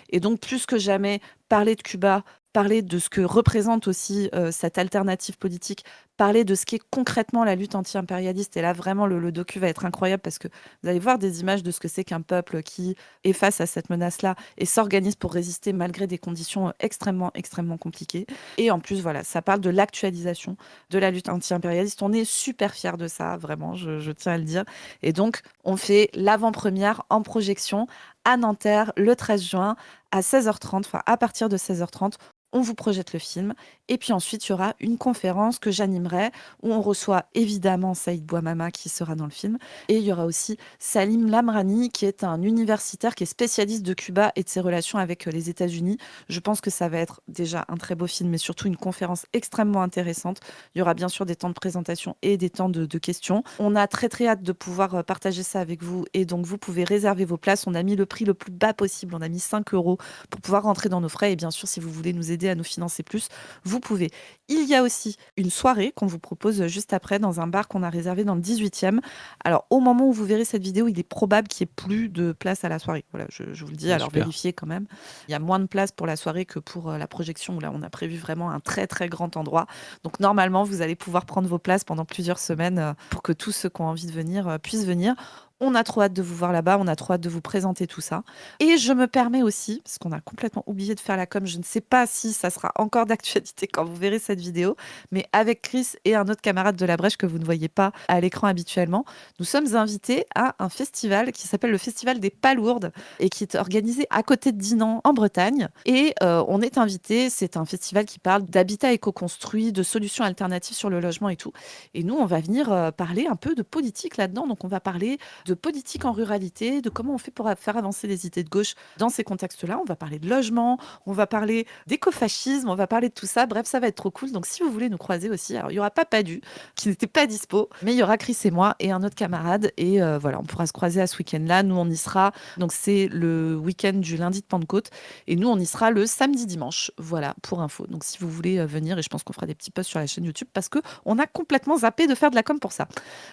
Et donc, plus que jamais, parler de Cuba, parler de ce que représente aussi cette alternative politique, parler de ce qu'est concrètement la lutte anti-impérialiste. Et là, vraiment, le docu va être incroyable parce que vous allez voir des images de ce que c'est qu'un peuple qui est face à cette menace-là et s'organise pour résister malgré des conditions extrêmement, extrêmement compliquées. Et en plus, voilà, ça parle de l'actualisation de la lutte anti-impérialiste. On est super fiers de ça, vraiment, je tiens à le dire. Et donc, on fait l'avant-première en projection à Nanterre le 13 juin à 16h30, enfin à partir de 16h30. On vous projette le film. Et puis ensuite, il y aura une conférence que j'animerai où on reçoit évidemment Saïd Bouamama qui sera dans le film. Et il y aura aussi Salim Lamrani qui est un universitaire qui est spécialiste de Cuba et de ses relations avec les États-Unis. Je pense que ça va être déjà un très beau film, mais surtout une conférence extrêmement intéressante. Il y aura bien sûr des temps de présentation et des temps de questions. On a très très hâte de pouvoir partager ça avec vous. Et donc, vous pouvez réserver vos places. On a mis le prix le plus bas possible. On a mis 5 € pour pouvoir rentrer dans nos frais. Et bien sûr, si vous voulez nous aider à nous financer plus, vous pouvez. Il y a aussi une soirée qu'on vous propose juste après dans un bar qu'on a réservé dans le 18e. Alors, au moment où vous verrez cette vidéo, il est probable qu'il n'y ait plus de place à la soirée. Voilà, je vous le dis, alors Super. vérifiez quand même. Il y a moins de place pour la soirée que pour la projection, où là, on a prévu vraiment un très, très grand endroit. Donc, normalement, vous allez pouvoir prendre vos places pendant plusieurs semaines pour que tous ceux qui ont envie de venir puissent venir. On a trop hâte de vous voir là-bas, on a trop hâte de vous présenter tout ça. Et je me permets aussi, parce qu'on a complètement oublié de faire la com, je ne sais pas si ça sera encore d'actualité quand vous verrez cette vidéo, mais avec Chris et un autre camarade de la Brèche que vous ne voyez pas à l'écran habituellement, nous sommes invités à un festival qui s'appelle le Festival des Palourdes et qui est organisé à côté de Dinan en Bretagne. Et on est invité, c'est un festival qui parle d'habitat éco-construit, de solutions alternatives sur le logement et tout. Et nous, on va venir parler un peu de politique là-dedans, donc on va parler de politique en ruralité, de comment on fait pour faire avancer les idées de gauche dans ces contextes-là. On va parler de logement, on va parler d'écofascisme, on va parler de tout ça. Bref, ça va être trop cool. Donc, si vous voulez nous croiser aussi, alors il y aura Papadu qui n'était pas dispo, mais il y aura Chris et moi et un autre camarade. Et voilà, on pourra se croiser à ce week-end-là. Nous, on y sera. Donc, c'est le week-end du lundi de Pentecôte. Et nous, on y sera le samedi dimanche. Voilà, pour info. Donc, si vous voulez venir, et je pense qu'on fera des petits posts sur la chaîne YouTube parce qu'on a complètement zappé de faire de la com pour ça.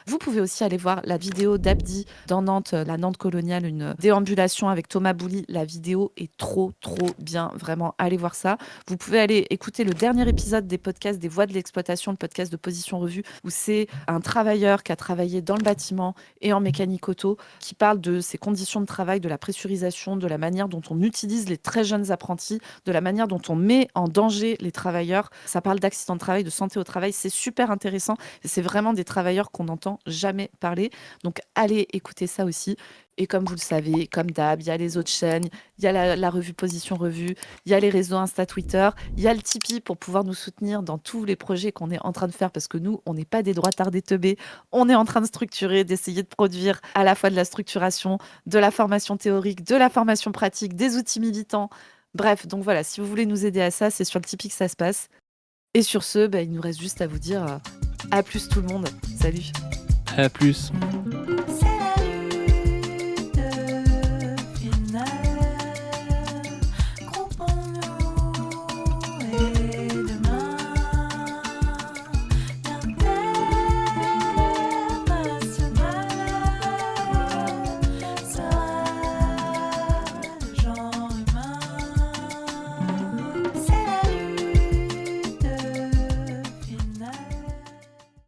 Vous pouvez aussi aller voir la vidéo d'Abdi dans Nantes, la Nantes coloniale, une déambulation avec Thomas Bouli. La vidéo est trop, trop bien. Vraiment, allez voir ça. Vous pouvez aller écouter le dernier épisode des podcasts des Voix de l'exploitation, le podcast de Position Revue, où c'est un travailleur qui a travaillé dans le bâtiment et en mécanique auto, qui parle de ses conditions de travail, de la pressurisation, de la manière dont on utilise les très jeunes apprentis, de la manière dont on met en danger les travailleurs. Ça parle d'accidents de travail, de santé au travail. C'est super intéressant. C'est vraiment des travailleurs qu'on n'entend jamais parler. Donc, allez écouter ça aussi. Et comme vous le savez, comme d'hab, il y a les autres chaînes, il y a la revue Position Revue, il y a les réseaux Insta, Twitter, il y a le Tipeee pour pouvoir nous soutenir dans tous les projets qu'on est en train de faire, parce que nous, on n'est pas des droitards des teubés, on est en train de structurer, d'essayer de produire à la fois de la structuration, de la formation théorique, de la formation pratique, des outils militants. Bref, donc voilà, si vous voulez nous aider à ça, c'est sur le Tipeee que ça se passe. Et sur ce, il nous reste juste à vous dire à plus tout le monde. Salut. À plus.